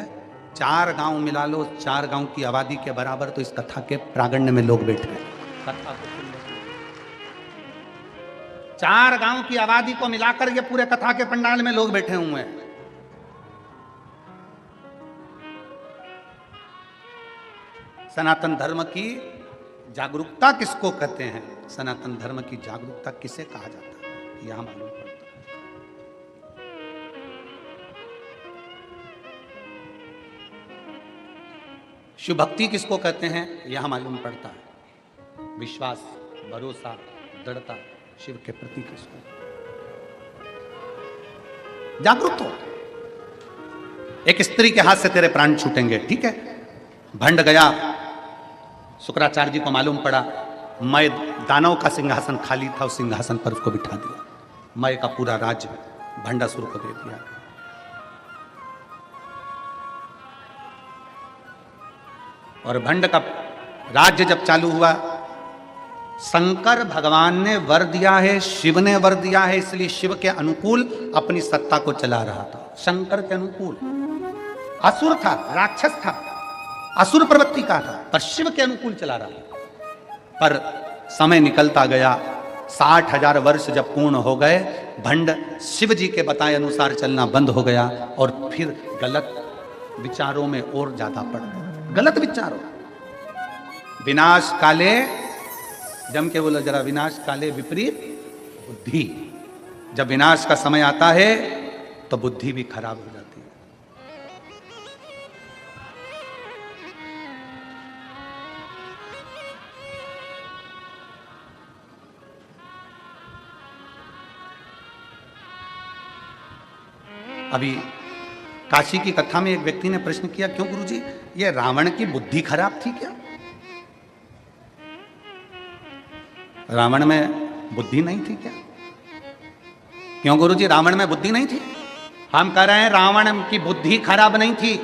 A: 4 गांव मिला लो, 4 गांव की आबादी के बराबर तो इस कथा के प्रांगण में लोग बैठे हैं। कथा को 4 गांव की आबादी को मिलाकर ये पूरे कथा के पंडाल में लोग बैठे हुए हैं। सनातन धर्म की जागरूकता किसको कहते हैं? सनातन धर्म की जागरूकता किसे कहा जाता है? यहां मालूम पड़ता है। शिव भक्ति किसको कहते हैं? यहां मालूम पड़ता है। विश्वास, भरोसा, दृढ़ता शिव के प्रति किसको? जागरूक हो। एक स्त्री के हाथ से तेरे प्राण छूटेंगे, ठीक है? भंड गया, शुक्राचार्य जी को मालूम पड़ा, मय दानव का सिंहासन खाली था, उस सिंहासन पर उसको बिठा दिया। मय का पूरा राज्य भंडासुर को दे दिया। और भंड का राज्य जब चालू हुआ, शंकर भगवान ने वर दिया है, शिव ने वर दिया है, इसलिए शिव के अनुकूल अपनी सत्ता को चला रहा था। शंकर के अनुकूल असुर था, राक्षस था, असुर प्रवृत्ति का था, पर शिव के अनुकूल चला रहा था। पर समय निकलता गया, 60,000 वर्ष जब पूर्ण हो गए, भंड शिव जी के बताए अनुसार चलना बंद हो गया और फिर गलत विचारों में और ज्यादा पड़ गया। गलत विचारों, विनाश काले, जम के बोलो जरा, विनाश काले विपरीत बुद्धि। जब विनाश का समय आता है तो बुद्धि भी खराब हो जाती है। अभी काशी की कथा में एक व्यक्ति ने प्रश्न किया, क्यों गुरुजी, ये रावण की बुद्धि खराब थी क्या? रावण में बुद्धि नहीं थी क्या? क्यों गुरुजी, रावण में बुद्धि नहीं थी? हम कह रहे हैं रावण की बुद्धि खराब नहीं थी।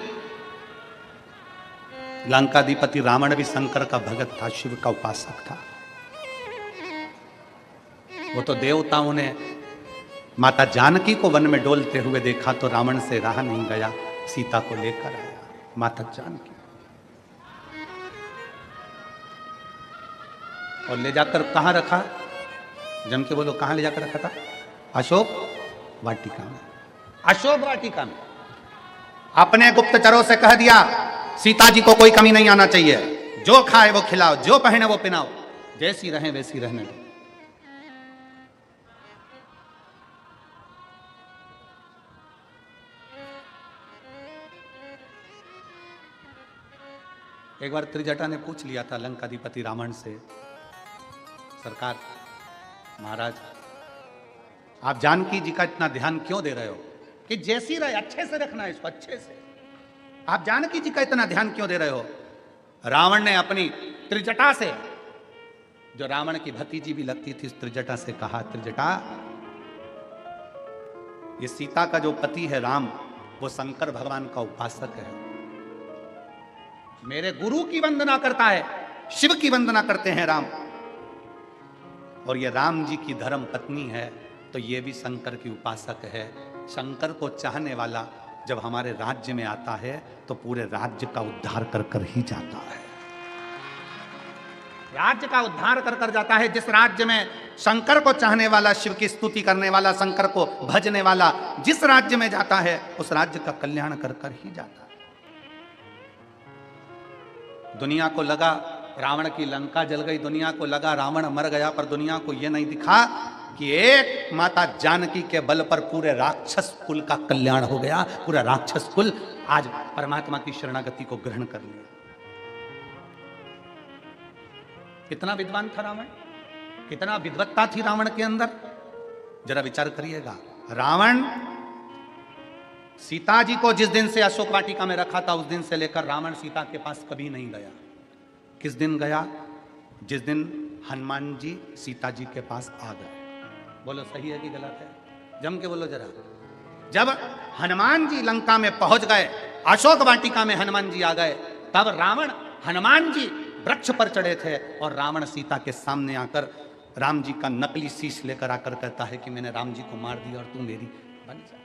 A: लंकाधिपति रावण भी शंकर का भगत था, शिव का उपासक था। वो तो देवताओं ने माता जानकी को वन में डोलते हुए देखा तो रावण से रहा नहीं गया, सीता को लेकर आया माता जानकी और ले जाकर कहां रखा? जम के बोलो, कहां ले जाकर रखा था? अशोक वाटिका में। अशोक वाटिका में अपने गुप्तचरों से कह दिया सीता जी को कोई कमी नहीं आना चाहिए, जो खाए वो खिलाओ, जो पहने वो पहनाओ, जैसी रहे वैसी रहने दो। एक बार त्रिजटा ने पूछ लिया था लंकाधिपति रावण से, सरकार महाराज आप जानकी जी का इतना ध्यान क्यों दे रहे हो कि जैसी रहे, अच्छे से रखना है इसको, अच्छे से। आप जानकी जी का इतना ध्यान क्यों दे रहे हो? रावण ने अपनी त्रिजटा से, जो रावण की भतीजी भी लगती थी, त्रिजटा से कहा, त्रिजटा ये सीता का जो पति है राम, वो शंकर भगवान का उपासक है, मेरे गुरु की वंदना करता है, शिव की वंदना करते हैं राम, और ये राम जी की धर्म पत्नी है तो ये भी शंकर की उपासक है। शंकर को चाहने वाला जब हमारे राज्य में आता है तो पूरे राज्य का उद्धार कर कर ही जाता है, राज्य का उद्धार कर कर जाता है। जिस राज्य में शंकर को चाहने वाला, शिव की स्तुति करने वाला, शंकर को भजने वाला जिस राज्य में जाता है उस राज्य का कल्याण कर कर ही जाता है। दुनिया को लगा रावण की लंका जल गई, दुनिया को लगा रावण मर गया, पर दुनिया को यह नहीं दिखा कि एक माता जानकी के बल पर पूरे राक्षस कुल का कल्याण हो गया। पूरा राक्षस कुल आज परमात्मा की शरणागति को ग्रहण कर लिया। कितना विद्वान था रावण, कितना विद्वत्ता थी रावण के अंदर, जरा विचार करिएगा। रावण सीता जी को जिस दिन से अशोक वाटिका में रखा था उस दिन से लेकर रावण सीता के पास कभी नहीं गया। किस दिन गया? जिस दिन हनुमान जी सीता जी के पास आ गए। बोलो सही है कि गलत है? जम के बोलो जरा। जब हनुमान जी लंका में पहुंच गए, अशोक वाटिका में हनुमान जी आ गए, तब रावण, हनुमान जी वृक्ष पर चढ़े थे और रावण सीता के सामने आकर राम जी का नकली शीश लेकर आकर कहता है कि मैंने राम जी को मार दिया और तू मेरी बन जा।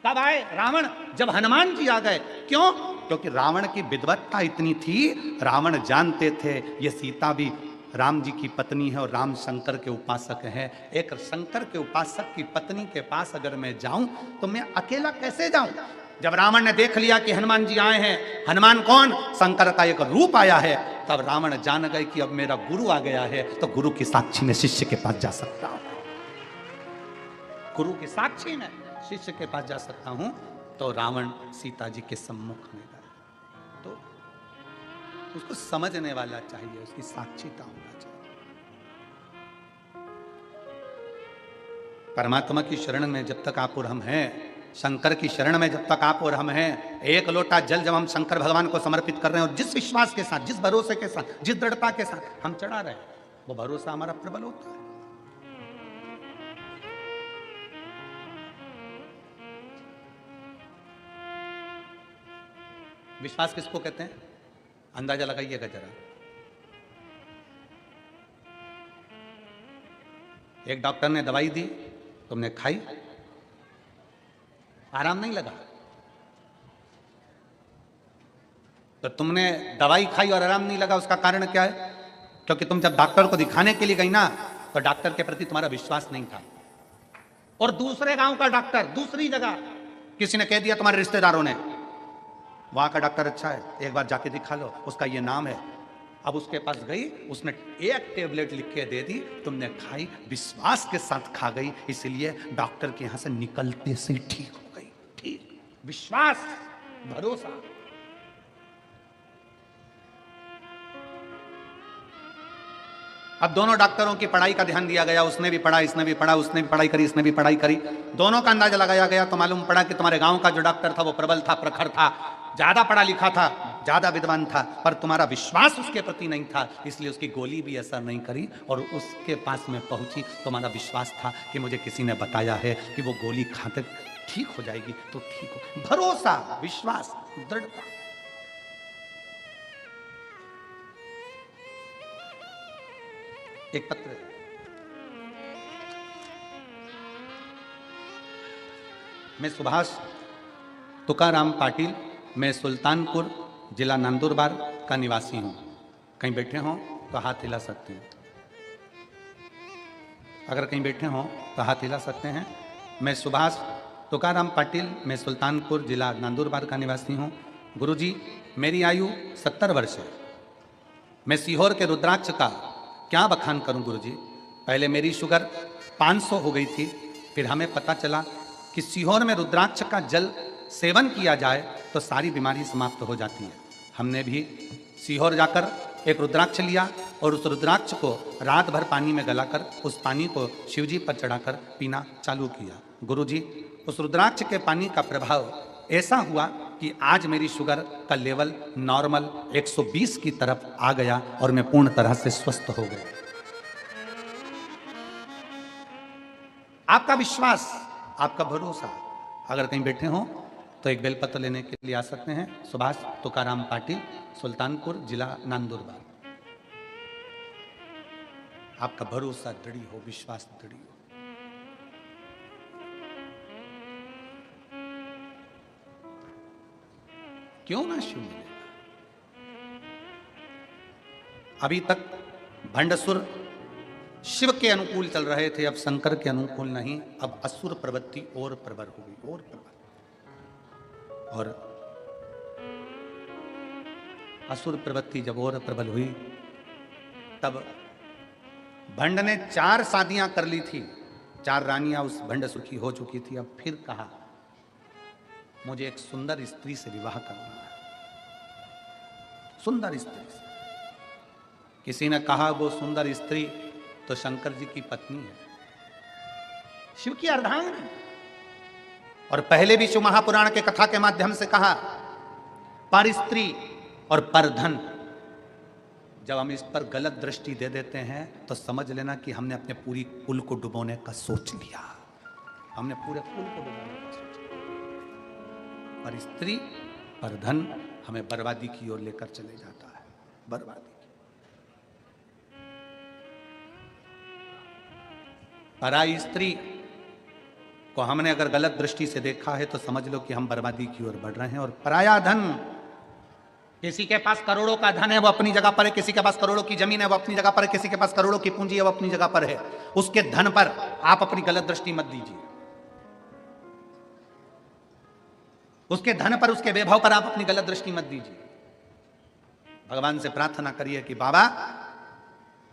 A: तब आए रावण जब हनुमान जी आ गए। क्यों? क्योंकि रावण की विद्वत्ता इतनी थी, रावण जानते थे ये सीता भी राम जी की पत्नी है और राम शंकर के उपासक हैं। एक शंकर के उपासक की पत्नी के पास अगर मैं जाऊं तो मैं अकेला कैसे जाऊं? जब रावण ने देख लिया कि हनुमान जी आए हैं, हनुमान कौन? शंकर का एक रूप आया है, तब रावण जान गए कि अब मेरा गुरु आ गया है तो गुरु की साक्षी में शिष्य के पास जा सकता हूं, गुरु की साक्षी में शिष्य के पास जा सकता हूं। तो रावण सीता जी के सम्मुख में गया। तो उसको समझने वाला चाहिए, उसकी साक्षीता होना चाहिए। परमात्मा की शरण में जब तक आप और हम हैं, शंकर की शरण में जब तक आप और हम हैं, एक लोटा जल जब हम शंकर भगवान को समर्पित कर रहे हैं और जिस विश्वास के साथ, जिस भरोसे के साथ, जिस दृढ़ता के साथ हम चढ़ा रहे हैं, वो भरोसा हमारा प्रबल होता है। विश्वास किसको कहते हैं? अंदाजा लगाइएगा जरा। एक डॉक्टर ने दवाई दी, तुमने खाई, आराम नहीं लगा, तो तुमने दवाई खाई और आराम नहीं लगा। उसका कारण क्या है? क्योंकि तुम जब डॉक्टर को दिखाने के लिए गई ना, तो डॉक्टर के प्रति तुम्हारा विश्वास नहीं था। और दूसरे गांव का डॉक्टर, दूसरी जगह किसी ने कह दिया, तुम्हारे रिश्तेदारों ने, वहां का डॉक्टर अच्छा है, एक बार जाके दिखा लो, उसका ये नाम है। अब उसके पास गई, उसने एक टेबलेट लिख के दे दी, तुमने खाई, विश्वास के साथ खा गई, इसलिए डॉक्टर के यहां से निकलते से ठीक हो गई। ठीक, विश्वास, भरोसा। अब दोनों डॉक्टरों की पढ़ाई का ध्यान दिया गया, उसने भी पढ़ा, इसने भी पढ़ा, उसने भी पढ़ाई करी, इसने भी पढ़ाई करी, दोनों का अंदाजा लगाया गया तो मालूम पड़ा कि तुम्हारे गांव का जो डॉक्टर था वो प्रबल था, प्रखर था, ज्यादा पढ़ा लिखा था, ज्यादा विद्वान था, पर तुम्हारा विश्वास उसके प्रति नहीं था, इसलिए उसकी गोली भी असर नहीं करी और उसके पास में पहुंची। तुम्हारा विश्वास था कि मुझे किसी ने बताया है कि वो गोली खाते ठीक हो जाएगी, तो ठीक हो। भरोसा, विश्वास, दृढ़ता। एक पत्र मैं सुभाष तुकाराम पाटिल, मैं सुल्तानपुर जिला नंदुरबार का निवासी हूँ। कहीं बैठे हों तो हाथ हिला सकते हैं। अगर कहीं बैठे हों तो हाथ हिला सकते हैं। मैं सुभाष तुकाराम पाटिल, मैं सुल्तानपुर जिला नंदुरबार का निवासी हूँ। गुरुजी, मेरी आयु 70 वर्ष है। मैं सीहोर के रुद्राक्ष का क्या बखान करूं गुरुजी। पहले मेरी शुगर 500 हो गई थी, फिर हमें पता चला कि सीहोर में रुद्राक्ष का जल सेवन किया जाए तो सारी बीमारी समाप्त हो जाती है। हमने भी सीहोर जाकर एक रुद्राक्ष लिया और उस रुद्राक्ष को रात भर पानी में गलाकर उस पानी को शिवजी पर चढ़ाकर पीना चालू किया। गुरुजी, उस रुद्राक्ष के पानी का प्रभाव ऐसा हुआ कि आज मेरी शुगर का लेवल नॉर्मल 120 की तरफ आ गया और मैं पूर्ण तरह से स्वस्थ हो गया। आपका विश्वास, आपका भरोसा, अगर कहीं बैठे हो तो एक बेलपत्र लेने के लिए आ सकते हैं। सुभाष तुकाराम पाटिल, सुल्तानपुर जिला नंदुरबार। आपका भरोसा दृढ़ हो, विश्वास दृढ़ हो। क्यों ना शिव मिलेगा। अभी तक भंडसुर शिव के अनुकूल चल रहे थे, अब शंकर के अनुकूल नहीं। अब असुर प्रवृत्ति और प्रबल हो गई, और प्रबल। और असुर प्रवृत्ति जब और प्रबल हुई तब भंड ने 4 शादियां कर ली थी, 4 रानियां उस भंडसुर की हो चुकी थी। अब फिर कहा मुझे एक सुंदर स्त्री से विवाह करना है, सुंदर स्त्री से। किसी ने कहा वो सुंदर स्त्री तो शंकर जी की पत्नी है, शिव की अर्धांगिनी। और पहले भी शिव महापुराण के कथा के माध्यम से कहा, पर स्त्री और पर धन। जब हम इस पर गलत दृष्टि दे देते हैं तो समझ लेना कि हमने अपने पूरी कुल को डुबोने का सोच लिया। हमने पूरे कुल को डुबोने का सोच लिया। पर स्त्री पर धन हमें बर्बादी की ओर लेकर चले जाता है, बर्बादी। पराई स्त्री को हमने अगर गलत दृष्टि से देखा है तो समझ लो कि हम बर्बादी की ओर बढ़ रहे हैं। और पराया धन, किसी के पास करोड़ों का धन है वो अपनी जगह पर है, किसी के पास करोड़ों की जमीन है वो अपनी जगह पर है, किसी के पास करोड़ों की पूंजी है वो अपनी जगह पर है। उसके धन पर आप अपनी गलत दृष्टि मत दीजिए, उसके धन पर, उसके वैभव पर आप अपनी गलत दृष्टि मत दीजिए। भगवान से प्रार्थना करिए कि बाबा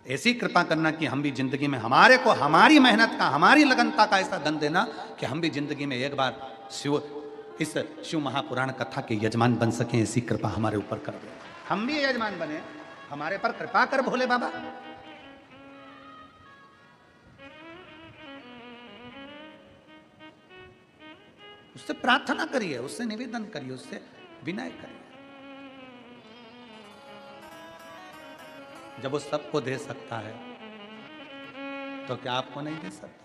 A: ऐसी कृपा करना कि हम भी जिंदगी में, हमारे को हमारी मेहनत का, हमारी लगनता का ऐसा धन देना कि हम भी जिंदगी में एक बार इस शिव महापुराण कथा के यजमान बन सकें। ऐसी कृपा हमारे ऊपर कर दे, हम भी यजमान बने, हमारे पर कृपा कर भोले बाबा। उससे प्रार्थना करिए, उससे निवेदन करिए, उससे विनय करिए। जब वो सबको दे सकता है तो क्या आपको नहीं दे सकता?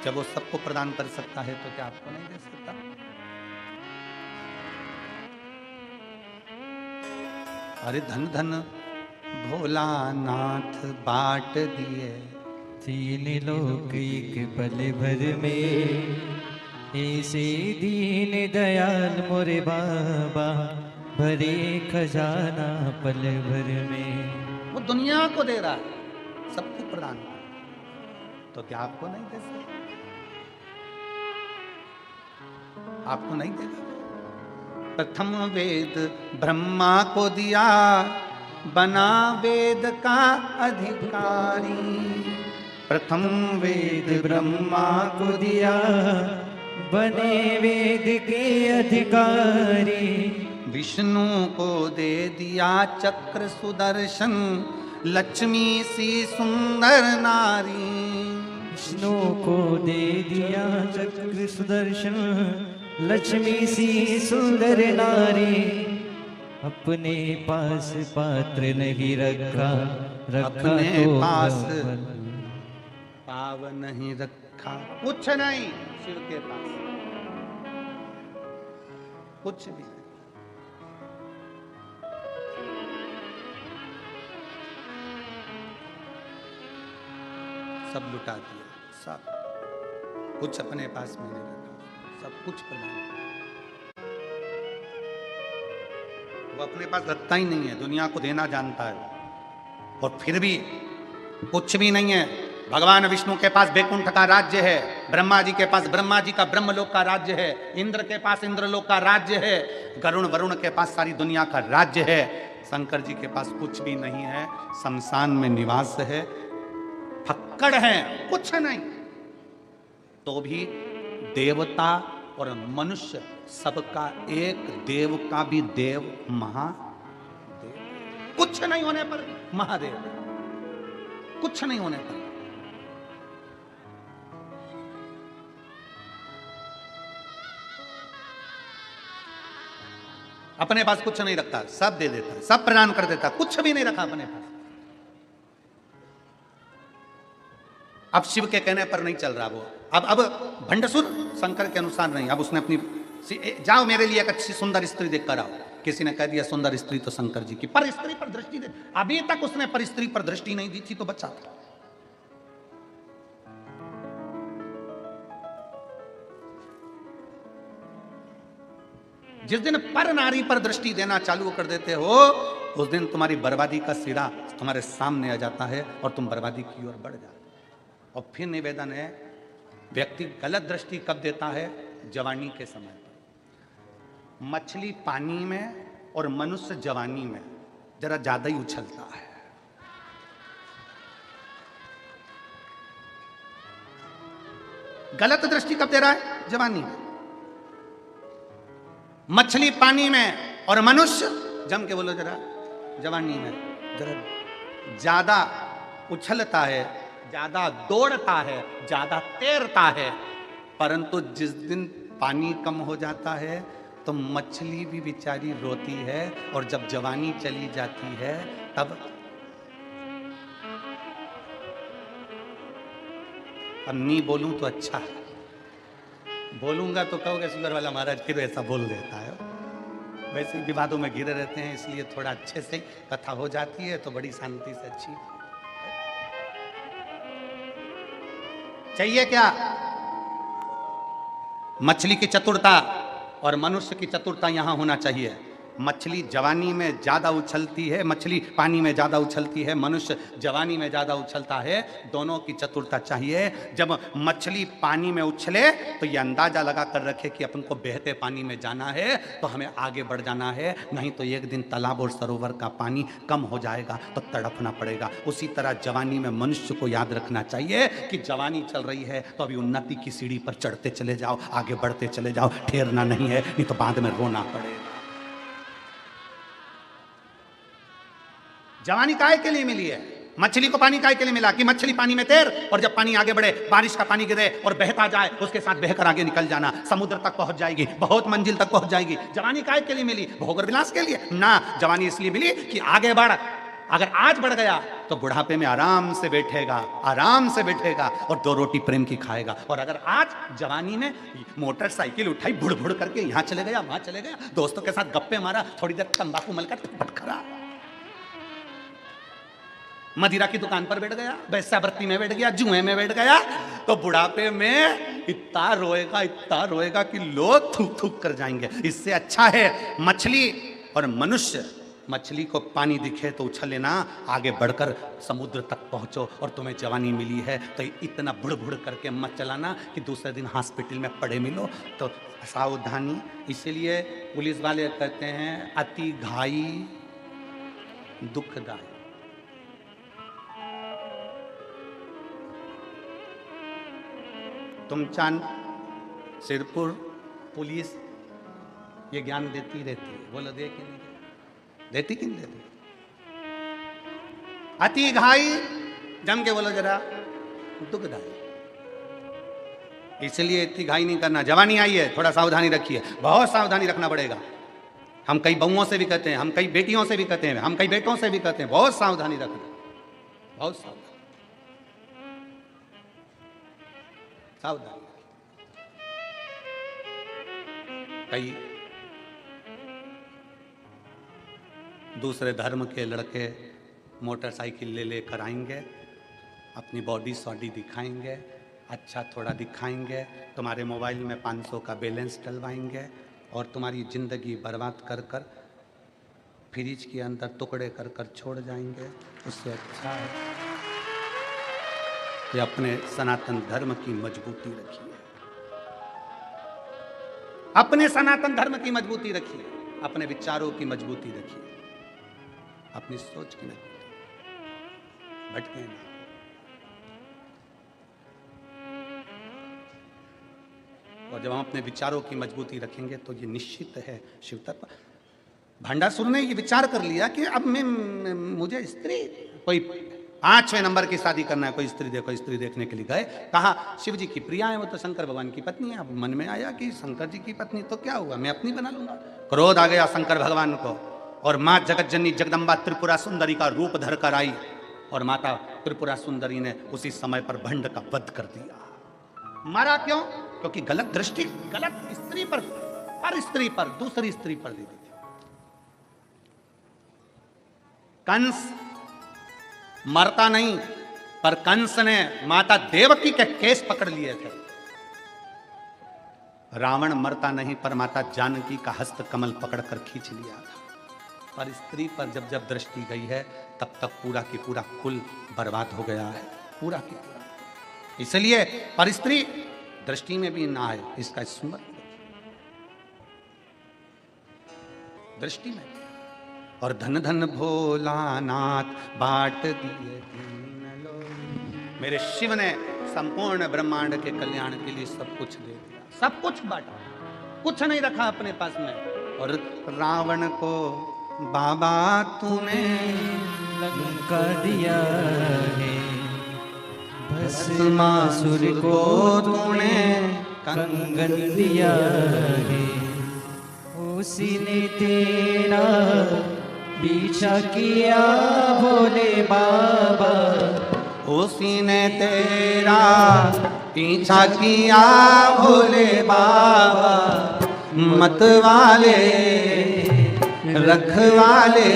A: जब वो सबको प्रदान कर सकता है तो क्या आपको नहीं दे सकता? अरे धन धन भोलानाथ बांट दिए,
B: 3 लोक एक पल भर में, ऐसे दीन दयाल मोरे बाबा, भरे खजाना पल भर में।
A: वो दुनिया को दे रहा है, सबको प्रदान कर, तो क्या आपको नहीं दे सकता? आपको नहीं देगा? प्रथम वेद ब्रह्मा को दिया, बना वेद का अधिकारी।
B: प्रथम वेद ब्रह्मा को दिया, बने वेद के अधिकारी।
A: विष्णु को दे दिया चक्र सुदर्शन, लक्ष्मी सी सुंदर नारी।
B: विष्णु को दे दिया चक्र सुदर्शन, लक्ष्मी सी सुंदर नारी। अपने पास पात्र नहीं रखा, रखा
A: अपने
B: तो
A: पास पाव नहीं रखा। कुछ नहीं शिव के पास, कुछ भी नहीं। सब लुटा दिया, सब। कुछ अपने पास में नहीं रखा, सब कुछ प्रदान किया। वो अपने पास रखता ही नहीं है, दुनिया को देना जानता है, और फिर भी कुछ भी नहीं है। भगवान विष्णु के पास बैकुंठ का राज्य है, ब्रह्मा जी के पास ब्रह्मा जी का ब्रह्मलोक का राज्य है, इंद्र के पास इंद्रलोक का राज्य है, गरुण वरुण के पास सारी दुनिया का राज्य है। शंकर जी के पास कुछ भी नहीं है, शमशान में निवास है, फक्कड़ है, कुछ नहीं। तो भी देवता और मनुष्य सबका एक, देव का भी देव महादेव, कुछ नहीं होने पर महादेव, कुछ नहीं होने पर। अपने पास कुछ नहीं रखता, सब दे देता, सब प्रदान कर देता, कुछ भी नहीं रखा अपने पास। अब शिव के कहने पर नहीं चल रहा वो, अब भंडसुर शंकर के अनुसार नहीं, अब उसने अपनी, जाओ मेरे लिए एक अच्छी सुंदर स्त्री देख कर आओ। किसी ने कह दिया सुंदर स्त्री तो शंकर जी की, पर स्त्री पर दृष्टि दे, अभी तक उसने पर स्त्री पर दृष्टि नहीं दी थी तो बच्चा था। जिस दिन पर नारी पर दृष्टि देना चालू कर देते हो, उस दिन तुम्हारी बर्बादी का सिरा तुम्हारे सामने आ जाता है और तुम बर्बादी की ओर बढ़ जाते हो। और फिर निवेदन है, व्यक्ति गलत दृष्टि कब देता है? जवानी के समय पर। मछली पानी में और मनुष्य जवानी में जरा ज्यादा ही उछलता है। गलत दृष्टि कब दे रहा है? जवानी में। मछली पानी में और मनुष्य, जम के बोलो जरा, जवानी में जरा ज्यादा उछलता है, ज्यादा दौड़ता है, ज्यादा तैरता है। परंतु जिस दिन पानी कम हो जाता है तो मछली भी बेचारी रोती है, और जब जवानी चली जाती है तब अब नहीं बोलूं तो अच्छा है, बोलूंगा तो कहोगे शुगर वाला महाराज फिर ऐसा बोल देता है। वैसे विवादों में घिरे रहते हैं, इसलिए थोड़ा अच्छे से कथा हो जाती है तो बड़ी शांति से अच्छी चाहिए। क्या मछली की चतुरता और मनुष्य की चतुरता यहां होना चाहिए। मछली जवानी में ज्यादा उछलती है, मछली पानी में ज्यादा उछलती है, मनुष्य जवानी में ज्यादा उछलता है। दोनों की चतुरता चाहिए। जब मछली पानी में उछले तो ये अंदाजा लगा कर रखे कि अपन को बहते पानी में जाना है, तो हमें आगे बढ़ जाना है, नहीं तो एक दिन तालाब और सरोवर का पानी कम हो जाएगा तो तड़पना पड़ेगा। उसी तरह जवानी में मनुष्य को याद रखना चाहिए कि जवानी चल रही है तो अभी उन्नति की सीढ़ी पर चढ़ते चले जाओ, आगे बढ़ते चले जाओ, ठहरना नहीं है, नहीं तो बाद में रोना पड़ेगा। जवानी काहे के लिए मिली है? मछली को पानी काहे के लिए मिला? कि मछली पानी में तैर, और जब पानी आगे बढ़े, बारिश का पानी गिरे और बहता जाए, उसके साथ बहकर आगे निकल जाना, समुद्र तक पहुंच जाएगी, बहुत मंजिल तक पहुंच जाएगी। जवानी काहे के लिए मिली? भोग और विलास के लिए ना, जवानी इसलिए मिली कि आगे बढ़। अगर आज बढ़ गया तो बुढ़ापे में आराम से बैठेगा, आराम से बैठेगा और 2 रोटी प्रेम की खाएगा। और अगर आज जवानी में मोटरसाइकिल उठाई, बुड़ बुड़ करके यहाँ चले गया, वहां चले गया, दोस्तों के साथ गप्पे मारा, थोड़ी देर तंबाकू मलकर पटखरा, मदिरा की दुकान पर बैठ गया, वैश्यावृत्ति में बैठ गया, जुए में बैठ गया, तो बुढ़ापे में इतना रोएगा कि लोग थूक थूक कर जाएंगे। इससे अच्छा है मछली और मनुष्य, मछली को पानी दिखे तो उछल लेना, आगे बढ़कर समुद्र तक पहुंचो। और तुम्हें जवानी मिली है तो इतना बुड़ बुड़ करके मत चलाना कि दूसरे दिन हॉस्पिटल में पड़े मिलो। तो सावधानी। इसलिए पुलिस वाले कहते हैं अति घाई दुखदायी। तुम चांद सिरपुर पुलिस ये ज्ञान देती रहती है, बोलो दे कि नहीं देती? कि नहीं देती? अति घाई, जम के बोलो जरा, दुखदाई। इसलिए इतनी घाई नहीं करना। जवानी आई है, थोड़ा सावधानी रखिए, बहुत सावधानी रखना पड़ेगा। हम कई बहुओं से भी कहते हैं, हम कई बेटियों से भी कहते हैं, हम कई बेटों से भी कहते हैं, बहुत सावधानी रखना, बहुत सावधानी। सावधान। कई दूसरे धर्म के लड़के मोटरसाइकिल ले लेकर आएंगे, अपनी बॉडी सॉडी दिखाएंगे, अच्छा थोड़ा दिखाएंगे, तुम्हारे मोबाइल में 500 का बैलेंस डलवाएंगे और तुम्हारी ज़िंदगी बर्बाद कर कर फ्रिज के अंदर टुकड़े कर कर छोड़ जाएंगे। उससे अच्छा है कि अपने सनातन धर्म की मजबूती रखिए, अपने सनातन धर्म की मजबूती रखिए, अपने विचारों की मजबूती रखिए, अपनी सोच की मजबूती, भटके ना। और जब हम अपने विचारों की मजबूती रखेंगे तो ये निश्चित है शिवतर पर। भंडासुर ने ये विचार कर लिया कि अब मुझे स्त्री, कोई 5वें नंबर की शादी करना है, कोई स्त्री देखो, स्त्री देखने के लिए गए, कहा शिव जी की प्रिया है, वो तो शंकर भगवान की पत्नी है। अब मन में आया कि शंकर जी की पत्नी तो क्या हुआ, मैं अपनी बना लूंगा। क्रोध आ गया शंकर भगवान को और माँ जगतजननी जगदम्बा त्रिपुरा सुंदरी का रूप धर कर आई और माता त्रिपुरा सुंदरी ने उसी समय पर भंड का वध कर दिया। मारा क्यों? क्योंकि गलत दृष्टि, गलत स्त्री पर, हर स्त्री पर, दूसरी स्त्री पर दी थी। कंस मरता नहीं, पर कंस ने माता देवकी के केस पकड़ लिए थे। रावण मरता नहीं, पर माता जानकी का हस्त कमल पकड़कर खींच लिया था। पर स्त्री पर जब जब दृष्टि गई है तब तक पूरा की पूरा कुल बर्बाद हो गया है, पूरा की पूरा। इसलिए पर स्त्री दृष्टि में भी ना आए, इसका स्मरण दृष्टि में। और धन धन भोलानाथ बाट दिए दीन लोग। मेरे शिव ने संपूर्ण ब्रह्मांड के कल्याण के लिए सब कुछ दे दिया, सब कुछ बांटा, कुछ नहीं रखा अपने पास में। और रावण को बाबा तूने
B: लंका दिया है, भस्मासुर को तूने कंगन दिया है, उसी ने तेरा पीछा किया भोले बाबा,
A: उसी ने तेरा पीछा किया भोले बाबा। मत वाले रखवाले,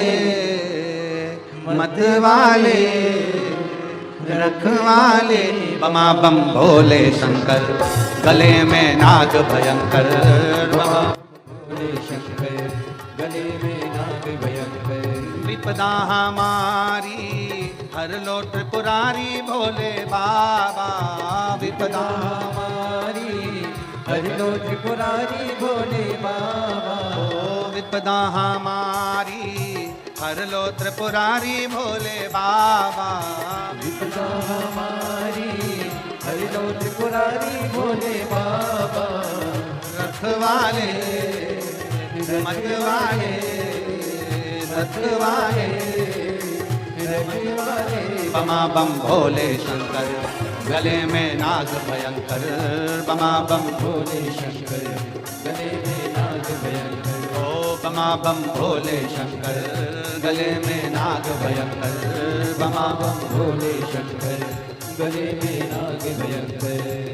A: मत वाले रखवाले, बमा बम भोले शंकर, गले में नाग भयंकर, बमा
B: भोले शंकर, गले में नाग भयंकर।
A: विपदा हमारी हर लो त्रिपुरारी भोले बाबा, विपदा
B: हमारी हर लो त्रिपुरारी भोले बाबा,
A: ओ विपदा हमारी हर लो त्रिपुरारी भोले बाबा,
B: विपदा हमारी हर लो त्रिपुरारी भोले बाबा।
A: रखवाले मतवाले रखवाले
B: रखवाले,
A: बमा बम भोले शंकर, गले में नाग भयंकर, बमा बम
B: भोले शंकर, गले में नाग भयंकर।
A: ओ बमा बम भोले शंकर, गले में नाग भयंकर, बमा बम
B: भोले शंकर, गले में नाग भयंकर।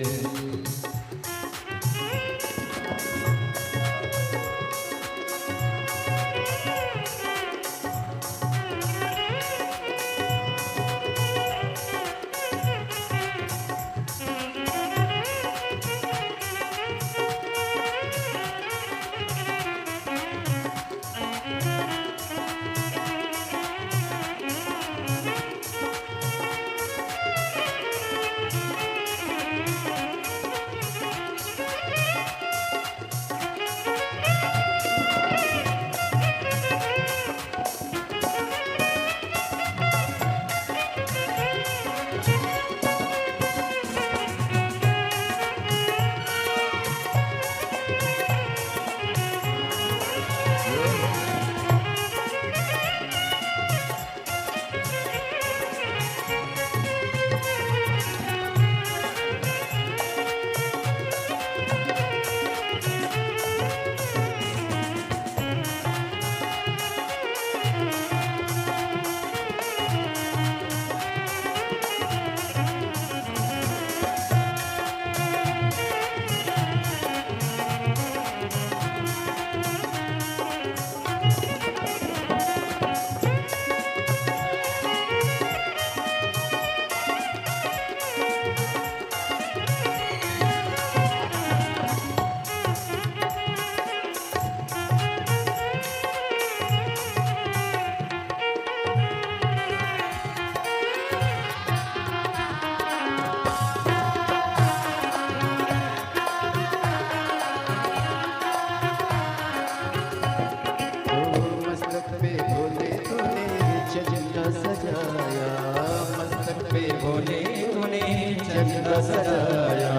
B: पे भोले तूने चंदा सजाया,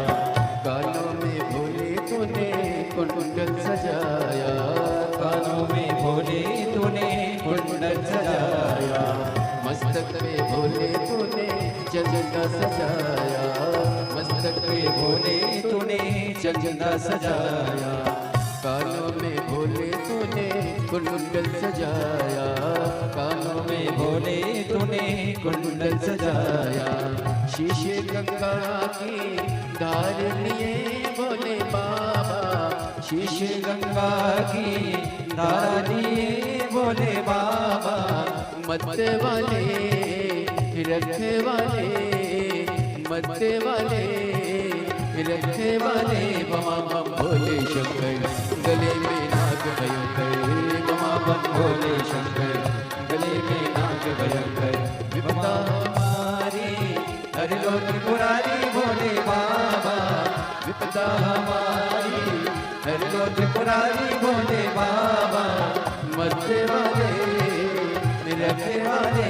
C: कानों में भोले तूने कुंडल सजाया,
B: कानों में भोले तूने कुंडल सजाया,
C: मस्तक पे भोले तूने चंदा सजाया, मस्तक पे
B: भोले तूने चंदा सजाया,
C: कानों में भोले तूने कुंडल सजाया, कानों में
B: भोले तूने कुंडल सजाया,
C: शीशे गंगा की धार लिए भोले बाबा,
B: शीशे गंगा की धारा लिए भोले बाबा,
C: मत वाले रखे वाले, मत वाले रखे वाले, बमा बम भोले शंकर गले में नाग भयंकर, बमा बम भोले शंकर गले में नाग भयंकर, विपदा
B: हमारी हर लो त्रिपुरारी भोले बाबा,
C: विपदा
B: हमारी हर लो त्रिपुरारी भोले बाबा,
C: मत वाले रखे वाले,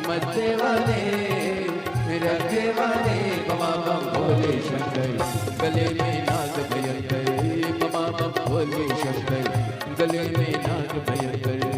C: मत वाले रखे वाले, बमा बम भोले शंकर गले में नाग भयंकर, बमा बम भोले शंकर गले में नाग भयंकर।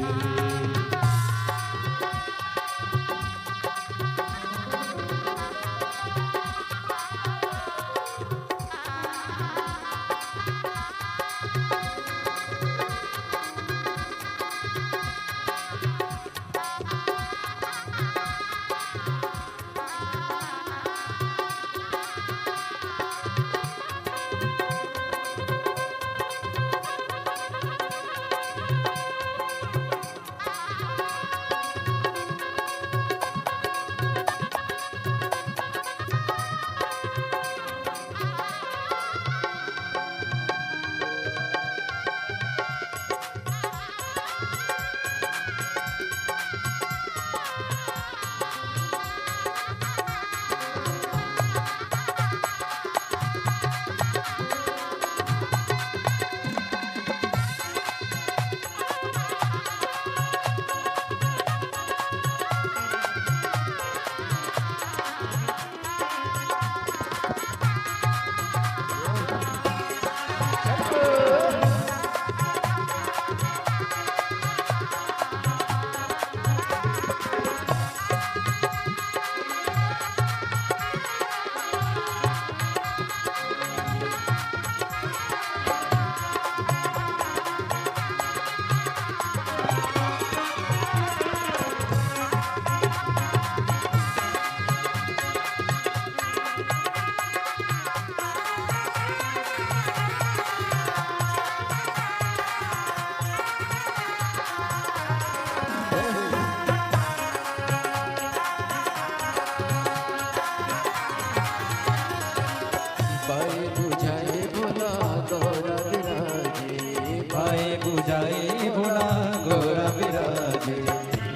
B: बुझाए भोला गौरा विराजे,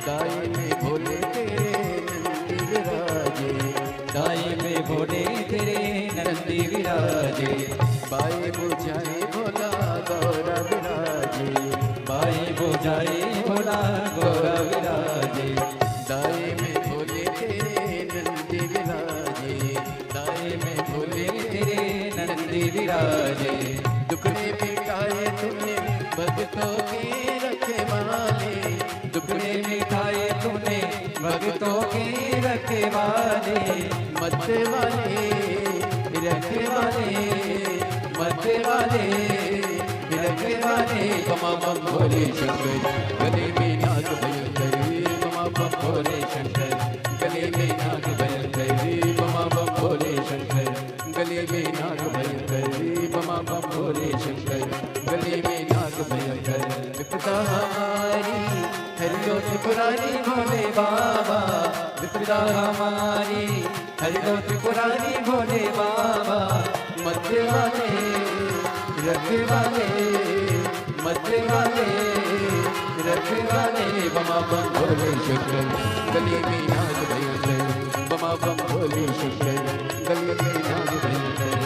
C: दाई में भोले तेरे नंदी विराजे,
B: दाई में भोले तेरे नंदी विराजे,
C: बाई बुझाए भोला गौरा विराजे,
B: बाई बुझाए भोला गौरा विराजे,
C: दाई में भोले तेरे नंदी विराजे,
B: दाई में भोले तेरे नंदी विराजे,
C: दुखड़े मिटाए तुमने भक्तों के रखे वाले,
B: दुखड़े मिठाए तूने भक्तों के रखे वाले,
C: मत वाले रखे वाले,
B: मत वाले रखे वाले,
C: बमा बम भोले शंकर गले में नाग भयंकर, बमा बम भोले शंकर गले में नाग भयंकर, बमा बम भोले शंकर गले में नाग भयंकर, बमा बम भोले शंकर गले में नाग भयंकर, विपदा हमारी हरियो त्रिपुरारी भोले बाबा,
B: विपदा हमारी हरिदो त्रिपुरारी भोले बाबा,
C: मत वाले रखे वाले, मत वाले रखे वाले, बमा बम भोले शंकर गले में नाग भयंकर, बमा बम भोले शंकर गले में नाग भयंकर।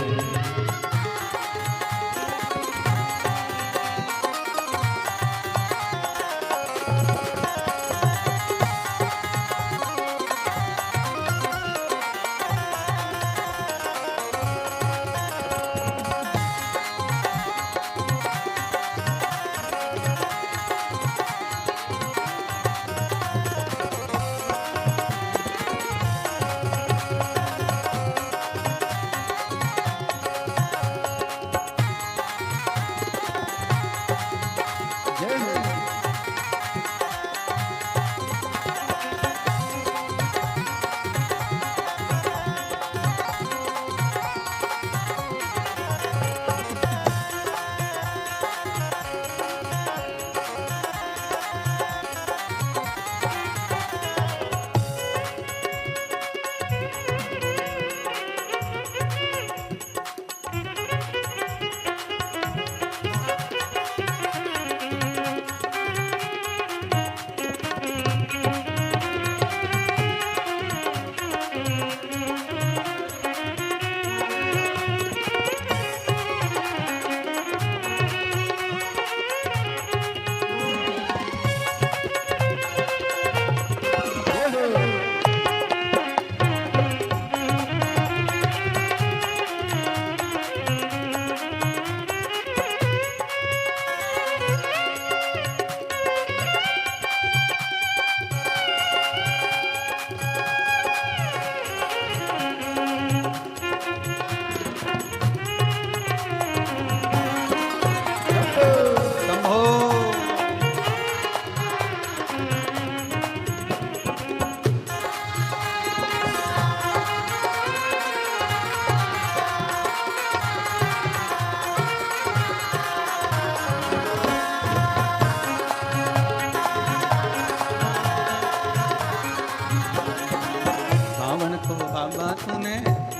A: रावण को बाबा तूने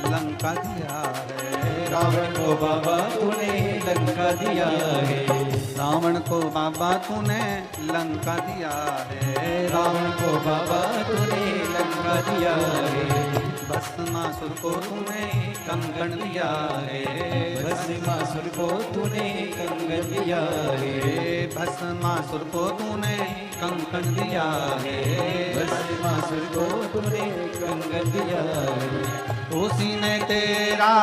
A: लंका दिया है,
B: रावण को बाबा तूने लंका दिया है,
A: रावण को बाबा तूने लंका दिया है,
B: रावण को बाबा तूने लंका दिया है,
A: भस्मासुर को तूने कंकण दिया है,
B: भस्मासुर को तूने कंगन दिया है,
A: भस्मासुर को तूने कंकण दिया है,
B: भस्मासुर को तूने कंगन दिया है,
A: उसी ने तेरा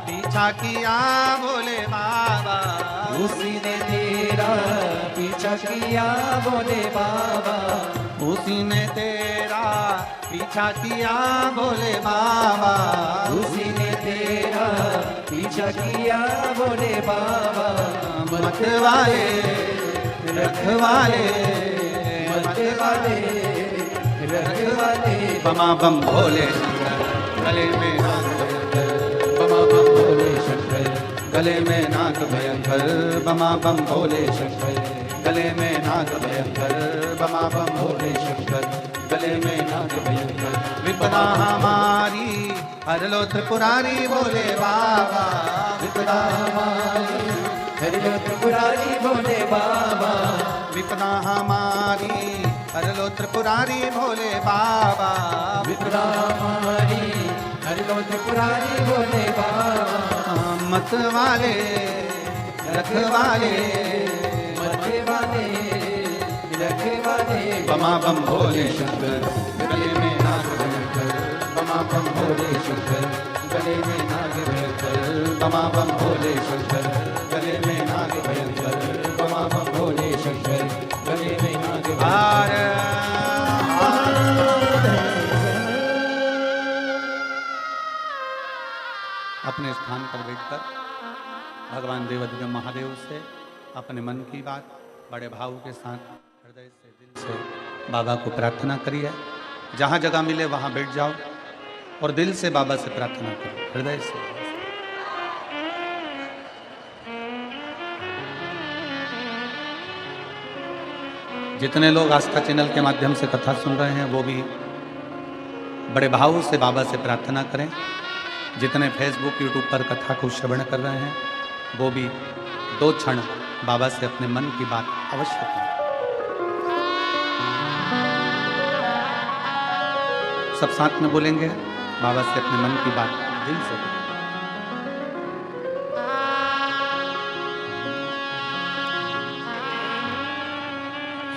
A: पीछा किया बोले बाबा,
B: उसी ने तेरा पीछा किया बोले बाबा,
A: उसी ने तेरा पीछा किया बोले बाबा,
B: उसी ने तेरा पीछा किया बोले बाबा,
A: मत वाले रखवाले,
B: मत वाले रखवाले,
A: बमा बम भोले शंकर गले में नाग भयंकर,
B: बमा बम भोले शंकर
A: गले में नाग भयंकर, बमा बम भोले शंकर गले में नाग भयंकर, बमा बम भोले शंकर गले में नाग भयंकर, विपदा हमारी हर लो त्रिपुरारी बोले बाबा, विपदा हमारी
B: हरि लो त्रिपुरारी बोले बाबा,
A: विपदा हमारी हर लो त्रिपुरारी भोले बाबा,
B: विपदा हमारी हरि लो त्रिपुरारी बोले बाबा,
A: मत वाले रखवाले,
B: मरने वाले रखे वाले,
A: बमा बम भोले शंकर गले में नाग भयंकर, बमा बम भोले शंकर गले में नाग भयंकर, बमा बम भोले शंकर गले में नाग भयंकर, बमा बम भोले शंकर गले में नाग भयंकर। अपने स्थान पर बैठकर भगवान देवाधिदेव महादेव से अपने मन की बात बड़े भाव के साथ हृदय से दिल से बाबा को प्रार्थना करिए। जहाँ जगह मिले वहाँ बैठ जाओ और दिल से बाबा से प्रार्थना करो, हृदय से। जितने लोग आस्था चैनल के माध्यम से कथा सुन रहे हैं वो भी बड़े भाव से बाबा से प्रार्थना करें। जितने फेसबुक यूट्यूब पर कथा को श्रवण कर रहे हैं वो भी 2 क्षण बाबा से अपने मन की बात अवश्य करें। सब साथ में बोलेंगे, बाबा से अपने मन की बात दिल से करें।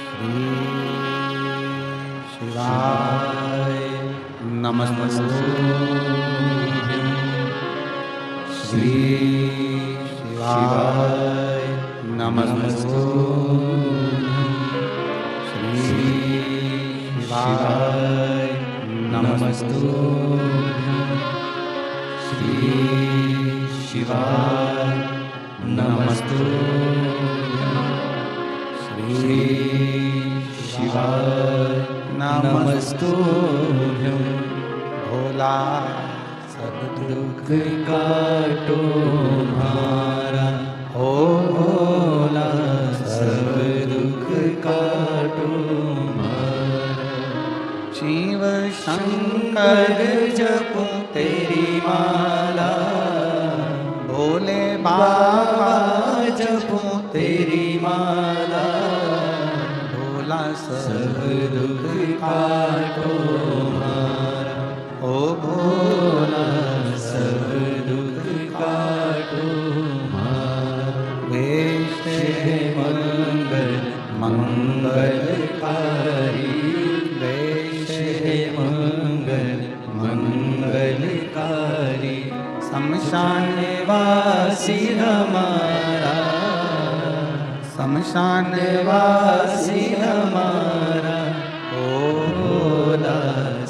A: श्री शिवाय नमस्ते, श्री शिवाय नमस्ते, श्री शिवाय नमस्ते, श्री शिवाय नमस्ते, श्री शिवाय नमस्ते। भोला सब दुख काटो हमारा, हो भोला सब दुख काटो हमारा। शिव शंकर जपो तेरी माला, भोले बाबा जपो तेरी माला, भोला सब दुख काटो हमारा, ओ भोला सब दुख काटो हमारा। वेश है मंगल मंगलकारी, वेश है मंगल मंगलकारी, शमशान वासी हमारा, शमशान वासी हमारा, ओ भोला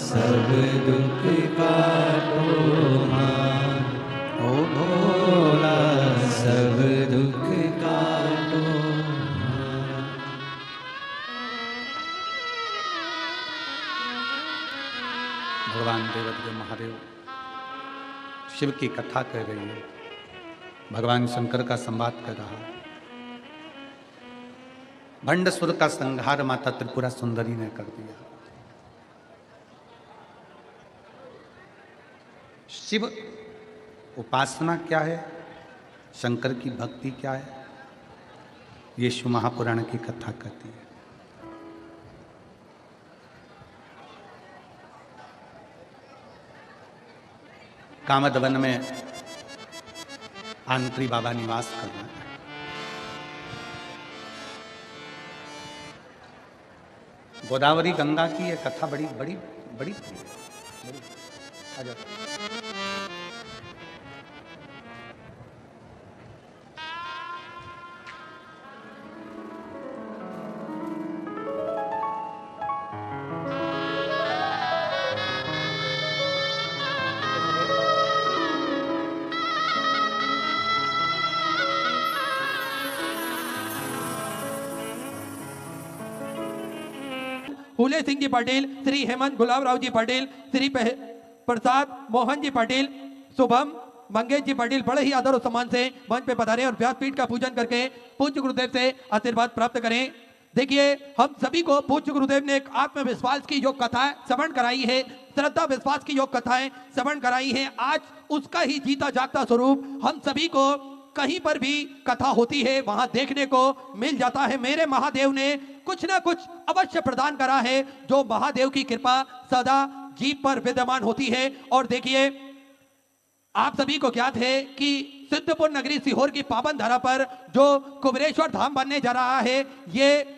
A: सब दुख काटो हमारा, ओ भोला सब दुख काटो हमारा। भगवान देवाधिदेव महादेव शिव की कथा कह रही है, भगवान शंकर का संवाद कर रहा है। भंडसुर का संहार माता त्रिपुरा सुंदरी ने कर दिया। शिव उपासना क्या है, शंकर की भक्ति क्या है, ये शिव महापुराण की कथा कहती है। कामदवन में आंत्री बाबा निवास कर रहे हैं। गोदावरी गंगा की ये कथा बड़ी बड़ी बड़ी प्रिय है। आ जाओ।
D: फूले सिंह जी पाटिल, श्री हेमंत गुलाबराव जी पाटिल, श्री प्रसाद मोहन जी पाटिल, शुभम मंगेश जी पाटिल बड़े ही आदर और सम्मान से मंच पे पधारे और व्यासपीठ का पूजन करके पूज्य गुरुदेव से आशीर्वाद प्राप्त करें। देखिए, हम सभी को पूज्य गुरुदेव ने एक आत्मविश्वास की जो कथा श्रवण कराई है, श्रद्धा विश्वास की जो कथाएं श्रवण कराई है, आज उसका ही जीता जागता स्वरूप हम सभी को कहीं पर भी कथा होती है वहां देखने को मिल जाता है। मेरे महादेव ने कुछ ना कुछ अवश्य प्रदान करा है, जो महादेव की कृपा सदा जीव पर विद्यमान होती है। और देखिए, आप सभी को ज्ञात है कि सिद्धपुर नगरी सीहोर की पावन धरा पर जो कुबेरेश्वर धाम बनने जा रहा है, ये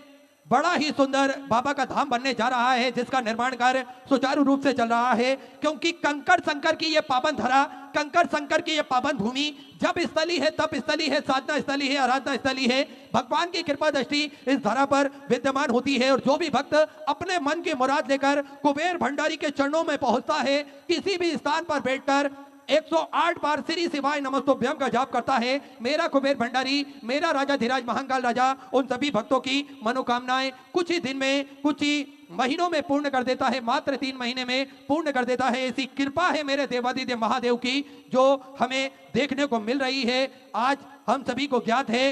D: बड़ा ही सुंदर बाबा का धाम बनने जा रहा है, जिसका निर्माण कार्य सुचारू रूप से चल रहा है। क्योंकि कंकड़ शंकर की ये पावन धरा, कंकड़ शंकर की ये पावन भूमि जब स्थली है, तप स्थली है, साधना स्थली है, आराधना स्थली है। भगवान की कृपा दृष्टि इस धरा पर विद्यमान होती है। और जो भी भक्त अपने मन की मुराद लेकर कुबेर भंडारी के चरणों में पहुंचता है, किसी भी स्थान पर बैठकर 108 बार श्री शिवाय नमस्तुभ्यम का जाप करता है, मेरा कुबेर भंडारी, मेरा राजा धीराज महाकाल राजा उन सभी भक्तों की मनोकामनाएं कुछ ही दिन में, कुछ ही महीनों में पूर्ण कर देता है, मात्र 3 महीने में पूर्ण कर देता है। ऐसी कृपा है मेरे देवादिदेव महादेव की, जो हमें देखने को मिल रही है। आज हम सभी को ज्ञात है,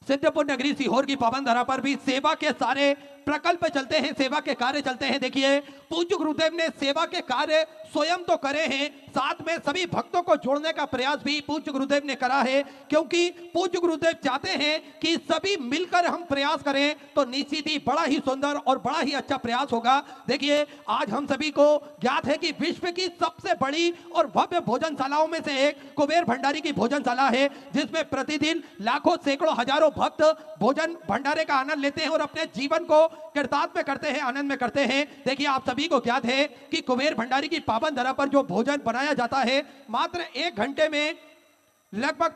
D: सिद्धपुर नगरी सीहोर की पावन धरा पर भी सेवा के सारे प्रकल्प चलते हैं, सेवा के कार्य चलते हैं। देखिए, पूज्य गुरुदेव ने सेवा के कार्य स्वयं तो करे हैं, साथ में सभी भक्तों को जोड़ने का प्रयास भी पूज्य गुरुदेव ने करा है। क्योंकि पूज्य गुरुदेव चाहते हैं कि सभी मिलकर हम प्रयास करें तो निश्चित ही बड़ा ही सुंदर और बड़ा ही अच्छा प्रयास होगा। देखिए, आज हम सभी को ज्ञात है कि विश्व की सबसे बड़ी और भव्य भोजनशालाओं में से एक कुबेर भंडारी की भोजनशाला है, जिसमें प्रतिदिन लाखों सैकड़ों हजारों भक्त भोजन भंडारे का आनंद लेते हैं और अपने जीवन को कृतार्थ में करते हैं, आनंद में करते हैं। देखिए, आप सभी को ज्ञात है कि कुबेर भंडारी की पावन धरा पर जो भोजन बनाया जाता है, मात्र 1 घंटे में लगभग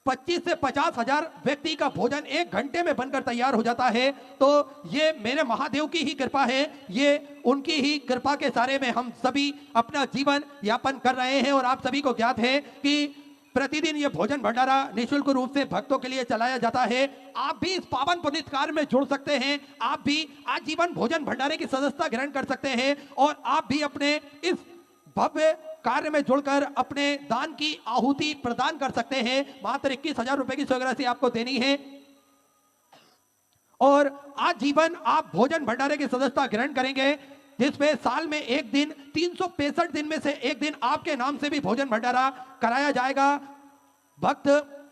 D: 25 से 50 हजार व्यक्ति का भोजन 1 घंटे में बनकर तैयार हो जाता है। तो ये मेरे महादेव की ही कृपा है, ये उनकी ही कृपा के सारे में हम सभी अपना जीवन यापन कर रहे हैं। और आप सभी को ज्ञात है कि प्रतिदिन ये भोजन भंडारा निःशुल्क रूप से भक्तों के लिए चलाया जाता है। आप भी इस पावन पुनीत कार्य में जुड़ सकते हैं, आप भी आजीवन भोजन भंडारे की सदस्यता ग्रहण कर सकते हैं और आप भी अपने इस भव्य कार्य में जुड़कर अपने दान की आहुति प्रदान कर सकते हैं। मात्र 21,000 रुपए की स्वीकृति आपको देनी है और आजीवन आप भोजन भंडारे की सदस्यता ग्रहण करेंगे, जिसमें साल में एक दिन, 365 दिन में से एक दिन आपके नाम से भी भोजन भंडारा कराया जाएगा। भक्त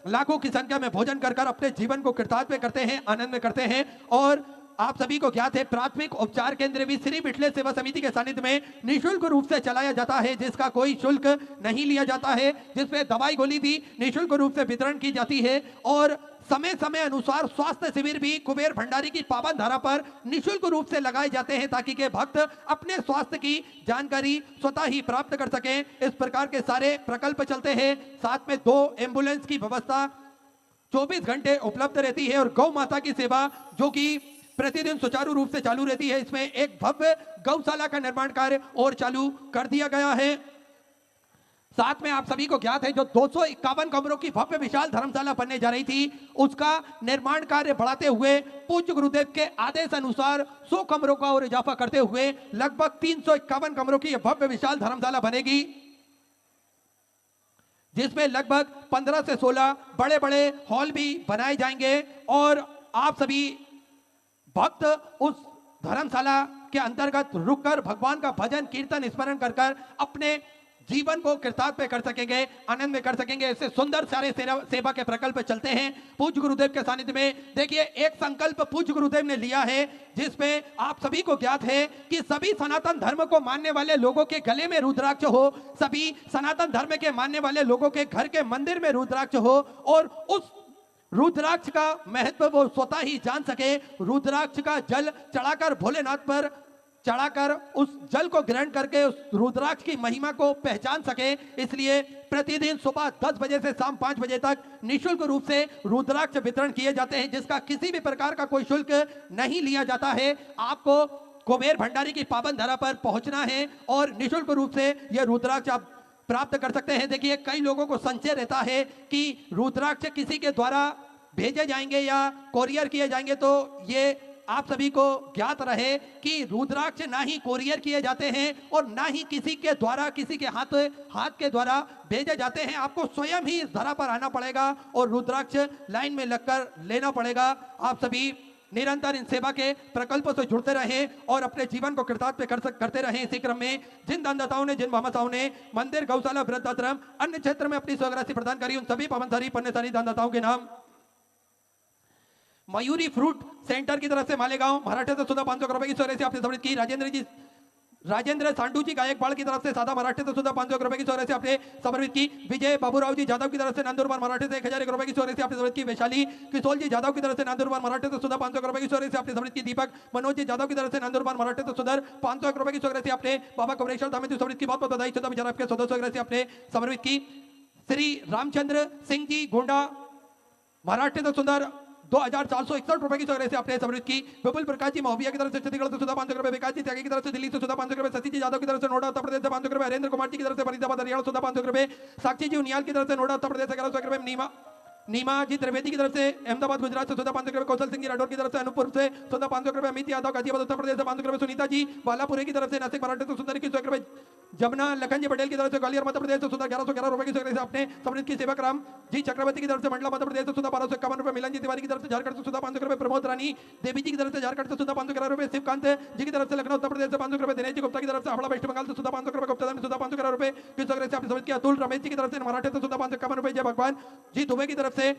D: लाखों की संख्या में भोजन कर कर अपने जीवन को कृतार्थ में करते हैं, आनंद में करते हैं। और आप सभी को ज्ञात है, प्राथमिक उपचार केंद्र भी श्री बिठले सेवा समिति के सानिध्य में निःशुल्क रूप से चलाया जाता है, जिसका कोई शुल्क नहीं लिया जाता है, जिसमें दवाई गोली भी निःशुल्क रूप से वितरण की जाती है। और समय समय अनुसार स्वास्थ्य शिविर भी कुबेर भंडारी की पावन धारा पर निःशुल्क रूप से लगाए जाते हैं, ताकि के भक्त अपने स्वास्थ्य की जानकारी स्वतः ही प्राप्त कर सकें। इस प्रकार के सारे प्रकल्प चलते हैं। साथ में 2 एम्बुलेंस की व्यवस्था 24 घंटे उपलब्ध रहती है और गौ माता की सेवा जो कि प्रतिदिन सुचारू रूप से चालू रहती है। इसमें एक भव्य गौशाला का निर्माण कार्य और चालू कर दिया गया है। साथ में आप सभी को ज्ञात है, जो 251 कमरों की भव्य विशाल धर्मशाला बनने जा रही थी, उसका निर्माण कार्य बढ़ाते हुए पूज्य गुरुदेव के आदेश अनुसार 100 कमरों का और इजाफा करते हुए लगभग 351 कमरों की भव्य विशाल धर्मशाला बनेगी, जिसमें लगभग 15 से 16 बड़े बड़े हॉल भी बनाए जाएंगे। और आप सभी भक्त उस धर्मशाला के अंतर्गत रुककर भगवान का भजन कीर्तन स्मरण कर अपने जीवन को कृतार्थ में कर सकेंगे, आनंद में कर सकेंगे। ऐसे सुंदर सारे सेवा के प्रकल्प चलते हैं पूज्य गुरुदेव के सानिध्य में। देखिए एक संकल्प पूज्य गुरुदेव ने लिया है जिसमें आप सभी को ज्ञात है कि सभी सनातन धर्म को मानने वाले लोगों के गले में रुद्राक्ष हो, सभी सनातन धर्म के मानने वाले लोगों के घर के मंदिर में रुद्राक्ष हो और उस रुद्राक्ष का महत्व वो स्वतः ही जान सके। रुद्राक्ष का जल चढ़ाकर भोलेनाथ पर चढ़ाकर उस जल को ग्रहण करके उस रुद्राक्ष की महिमा को पहचान सके। इसलिए प्रतिदिन सुबह 10 बजे से शाम 5 बजे तक निःशुल्क रूप से रुद्राक्ष वितरण किए जाते हैं, जिसका किसी भी प्रकार का कोई शुल्क नहीं लिया जाता है। आपको कुबेर भंडारी की पावन धरा पर पहुंचना है और निःशुल्क रूप से यह रुद्राक्ष आप प्राप्त कर सकते हैं। देखिए कई लोगों को संशय रहता है कि रुद्राक्ष किसी के द्वारा भेजे जाएंगे या कोरियर किए जाएंगे, तो ये आप सभी को ज्ञात रहे कि रुद्राक्ष ना ही कोरियर किए जाते हैं और ना ही किसी के द्वारा किसी के हाथ के द्वारा भेजे जाते हैं। आपको स्वयं ही इस धरा पर आना पड़ेगा और रुद्राक्ष लाइन में लगकर लेना पड़ेगा। आप सभी निरंतर इन सेवा के प्रकल्पों से जुड़ते रहें और अपने जीवन को कृतार्थ में करते रहें। इसी क्रम में जिन दानदाताओं ने, जिन भामाशाहों ने मंदिर, गौशाला, वृद्धाश्रम, अन्य क्षेत्र में अपनी स्वराशि प्रदान करी, उन सभी पवनधारी पुण्यशाली दानदाताओं के नाम मयूरी फ्रूट सेंटर की तरफ से मालेगांव महाराष्ट्र से सुधा 500 रुपए की स्वराशि आपने समृद्ध की। राजेंद्र सांडू जी गायकवाड़ की तरफ से सादा महाराष्ट्र से सुधा 500 रुपए की स्वराशि आपने समर्पित की। विजय बाबूराव जी जादव की तरफ से नंदुरबार महाराष्ट्र से 1001 रुपए की स्वराशि आपने समर्पित की। वैशाली किशोर जी जादव की तरफ से नंदुरबार महाराष्ट्र से सुधा 500 रुपए की स्वराशि आपने समर्पित की। दीपक मनोज जी जादव की तरफ से नंदुरबार महाराष्ट्र से सुधर 501 रुपए की स्वराशि आपने बाबा कमरेश्वर धाम में समर्पित की। बहुत बहुत बधाई। चौदह विचार आपके 100 स्वराशि आपने समर्पित की। श्री रामचंद्र सिंह जी गोंडा महाराष्ट्र से सुंदर 2461 रुपए की स्वराशि आपने समर्पित की। विपुल प्रकाश जी महोबिया की तरफ से छत्तीसगढ़ से सुधा 500 रुपए। विकास जी त्यागी की तरफ से दिल्ली से सुधा 500 रुपए। सती जी यादव की तरफ से नोएडा उत्तर प्रदेश से 500 रुपए। हरेंद्र कुमार जी की तरफ से फरीदाबाद हरियाणा सुधा 500 रुपए। साक्षी जी उनियाल की तरफ से नोएडा उत्तर प्रदेश से 1100 रुपए। नीमा जी त्रिवेदी की तरफ से अहमदाबाद गुजरात से सुधा 500 रुपए। कौशल सिंह जी राठौर की तरफ से अनूपपुर से सुधा 500 रुपए। अमित यादव गाजियाबाद उत्तर प्रदेश से 500 रुपए। सुनीता जी बालापुरे की तरफ से नासिक महाराष्ट्र से सुंदर 21 रुपए। जमुना लखन जी पटेल की तरफ से ग्वालियर मध्य प्रदेश से सुधा 1111 रुपए की स्वराशि आपने समृद्ध की। सेवक राम जी चक्रवर्ती की तरफ से मंडला मध्य प्रदेश से सुधा 1251 रुपए। मिलन जी तिवारी की तरफ से झारखंड से सुधा 500 रुपए। प्रमोद रानी देवी जी की तरफ से झारखंड से सुधा 511 रुपए। शिवकांत जी की तरफ से लखनऊ उत्तर प्रदेश से 500 रुपए। दिनेश जी गुप्ता की तरफ से हावड़ा वेस्ट बंगाल से सुधा 500 रुपए। गुप्ता में सुधा 511 रुपए की स्वराशि आपने समृद्ध की। अतुल रमेश जी की तरफ से महाराष्ट्र से सुधा 551 रुपए। जय भगवान जी दुबे की तरफ से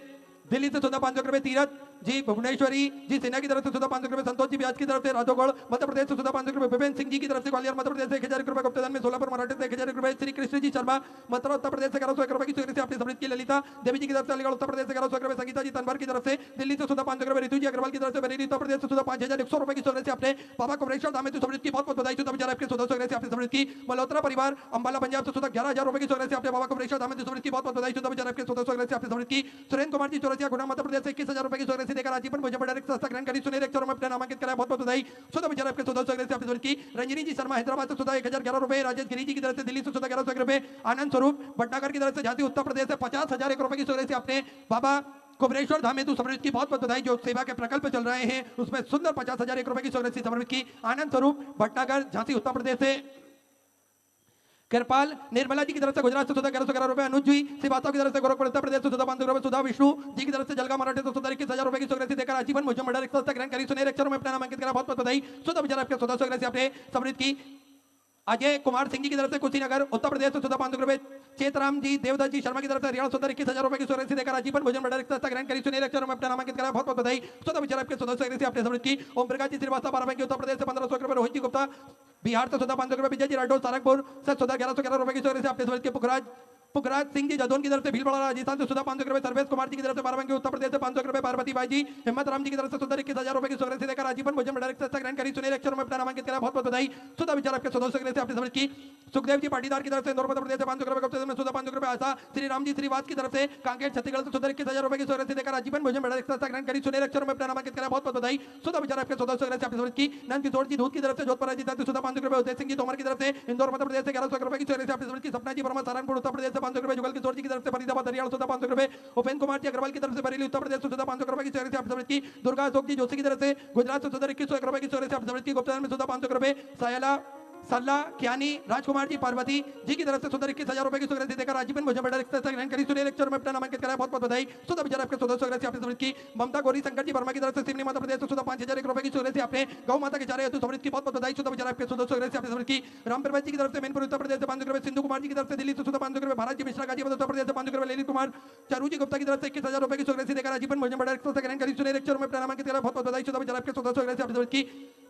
D: दिल्ली से सुधा 500 रुपए। तीरथ जी भुवनेश्वरी जी सेना की तरफ से सुधा 500 रुपए। संतोष जी ब्याज की तरफ से राजोगढ़ मध्य प्रदेश से सुधा 500 रुपए। विपिन सिंह जी की तरफ से ग्वालियर मध्य प्रदेश से 1000 रुपए। गुप्तदान में सोलापुर मराठा से 1000 रुपए। श्री कृष्ण जी शर्मा मथुरा उत्तर प्रदेश से 1100 रुपए की स्वराशि आपने समृद्ध की। ललिता देवी जी की तरफ से अलीगढ़ उत्तर प्रदेश से 1100 रुपए। संगीता जी तनवर की तरफ से दिल्ली से सुधा 500 रुपए। रितु जी अग्रवाल की तरफ से बरेली उत्तर प्रदेश से सुधा 5100 रुपए की स्वराशि आपने बाबा कमरेश्वर धाम में समृद्ध की। बहुत बहुत बधाई। सुधा विचार आपके 1400 स्वराशि आपने समृद्ध की। मल्होत्रा परिवार अंबाला पंजाब से सुधा 11000 रुपए की स्वराशि आपने बाबा कमरेश्वर धाम में समृद्ध की। बहुत बहुत बधाई। सुधा विचार आपके 1400 स्वराशि आपने समृद्ध की। सुरेंद्र कुमार जी चौरसिया गुना मध्य प्रदेश से 21000 रुपए की स्वराशि देकर आजीवन भोजन डायरेक्ट संस्था ग्रहण करी। सुने अक्षरों में अपना नामांकित कराया। बहुत बहुत बधाई। सुधा विचार आपके 1400 स्वराशि आपने समृद्ध की। रंजनी जी शर्मा हैदराबाद से सुधा 1011 रुपए। राजेश गिरी जी की तरफ से दिल्ली से सुधा 1100 रुपए। आनंद स्वरूप भटनागर की तरफ से झांसी उत्तर प्रदेश से 50,001 रुपए की स्वराशि आपने बाबा कुबरेश्वर धाम हेतु समर्पित की। बहुत बहुत बधाई। जो सेवा के प्रकल्प चल रहे हैं उसमें सुंदर 50,001 रुपए की स्वराशि समर्पित की। आनंद स्वरूप भटनागर झांसी उत्तर प्रदेश से। कृपाल निर्मला जी की तरफ से गुजरात से सुधा 1111 रुपए। अनुज जी श्रीवास्तव की तरफ से गोरखपुर उत्तर प्रदेश से सुधा 500 रुपए। सुधा विष्णु जी की तरफ से जलगांव मराठा से सुधा 21,000 रुपए की स्वराशि देकर आजीवन भोजन डायरेक्ट संस्था ग्रहण करी। सुने अक्षरों में अपना नामांकित करा। बहुत बहुत बधाई। सुधा विचार आपके 1400 स्वराशि आपने समृद्ध की। अजय कुमार सिंह जी की तरफ से कुशीनगर उत्तर प्रदेश से सुधा 500 रुपए। चेतराम जी देवदास जी शर्मा की तरफ से हरियाणा सुधा 21,000 रुपए की स्वराशि देकर आजीवन भोजन डायरेक्ट संस्था ग्रहण करी। सुने अक्षरों में अपना नामांकित करा। बहुत बहुत बधाई। सुधा विचार आपके 1400 स्वराशि आपने समृद्ध की। ओम प्रकाश जी श्रीवास्तव बाराबंकी उत्तर प्रदेश से 1500 रुपए। रोहित जी गुप्ता बिहार से सुधा 500 रुपए। विजय जी राठौर सारंगपुर से सुधा 1111 रुपए की स्वराशि आपने समृद्ध की। पुखराज सिंह जी जदौन की तरफ से भीलवाड़ा राजस्थान से सुधा 500 रुपए। सर्वेश कुमार जी की तरफ से बाराबंकी उत्तर प्रदेश से 500 रुपए। पार्वती बाई जी हिम्मत राम जी की तरफ से सुधा 21,000 रुपए की स्वराशि देकर आजीवन भोजन डायरेक्ट संस्था ग्रहण करी। सुने अक्षरों में अपना नामांकित करा। बहुत बहुत बधाई। सुधा विचार आपके 1400 स्वराशि आपने समृद्ध की। सुखदेव जी पाटीदार की तरफ से इंदौर मध्य प्रदेश से 500 रुपए। गुप्ता में सुधा 500 रुपए। आशा श्री राम जी श्रीवास की तरफ से कांकेर छत्तीसगढ़ से सुधा 21,000 रुपए की स्वराशि देकर आजीवन भोजन डायरेक्ट संस्था ग्रहण करी। सुने अक्षरों में अपना नामांकित करा। बहुत बहुत बधाई। सुधा विचार आपके 1400 स्वराशि आपने समृद्ध की। नंद किशोर जी दूध की तरफ से जोधपुर जी सुधा 500 रुपए। उदय सिंह जी तोमर की तरफ से इंदौर मध्य प्रदेश से 1100 रुपए की स्वराशि आपने समृद्ध की। सपना जी वर्मा सहारनपुर उत्तर प्रदेश से 500 रुपए। जुगल किशोर जी की तरफ से फरीदाबाद हरियाणा सुधा 500 रुपए। उपेंद्र कुमार जी अग्रवाल की तरफ से बरेली उत्तर प्रदेश से सुधा 500 रुपए की स्वराशि आपने समृद्ध की। दुर्गा अशोक जी जोशी की तरफ से गुजरात से सुधा 21,000 रुपए की स्वराशि आपने समृद्ध की। गुप्ता में सुधा 500 रुपए। सल्ला कियानी राजकुमार जी पार्वती जी की तरफ से सुंदर 21,000 रुपए की सुगृति देकर आजीवन मुझे बड़ा ग्रहण करी सूर्य लेक्चर में अपना नामांकित कराया। बहुत बहुत बधाई। सुधा विचार आपके सुधा सुगृति आपने समृद्धि की। ममता गौरी शंकर जी वर्मा की तरफ से सिमनी माता प्रदेश से सुधा 5,001 रुपए की सुगृति आपने गौ माता के चारे हेतु समृद्धि की। बहुत बहुत बधाई। सुधा विचार आपके सुधा सुगृति आपने समृद्धि की। राम प्रभात जी की तरफ से मैनपुर उत्तर प्रदेश से 500 रुपए। सिंधु कुमार जी की तरफ से दिल्ली से सुधा 500 रुपए। भारत जी मिश्रा गाजीपुर उत्तर प्रदेश से 500 रुपए। ललित कुमार चारू जी गुप्ता की तरफ से 21,000 रुपए की सुगृति देकर आजीवन मुझे बड़ा ग्रहण करी सूर्य लेक्चर में अपना नामांकित कराया। बहुत बहुत बधाई। सुधा विचार आपके सुधा सुगृति आपने समृद्धि की।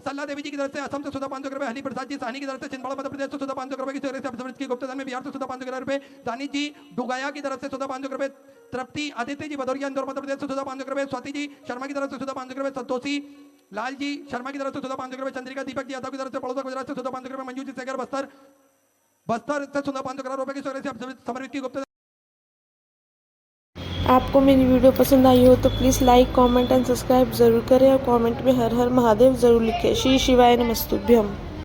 D: सल्ला देवी जी की तरफ से असम से सुधा 500 रुपए। हनी प्रसाद जी साहनी की तरफ से छिंदवाड़ा मध्य प्रदेश से सुधा 500 रुपए की सुगृति आपने समृद्धि की। गुप्तधन में बिहार से सुधा 500 रुपए। दानी जी डुगाया की तरफ से सुधा 500 रुपए। तृप्ति आदित्य जी भदौरिया इंदौर मध्य प्रदेश से सुधा 500 रुपए। स्वाति जी शर्मा की तरफ से सुधा 500 रुपए। संतोषी लाल जी शर्मा की तरफ से सुधा 500 रुपए। चंद्रिका दीपक जी यादव की तरफ से बड़ौदा गुजरात से सुधा 500 रुपए। मंजू जी सेगर बस्तर से सुधा 500 रुपए की सुगृति आपने समर्पित की। गुप्ता
E: आपको मेरी वीडियो पसंद आई हो तो please like comment and subscribe ज़रूर करें और कमेंट में हर हर महादेव ज़रूर लिखें। श्री शिवाय नमस्तुभ्यम।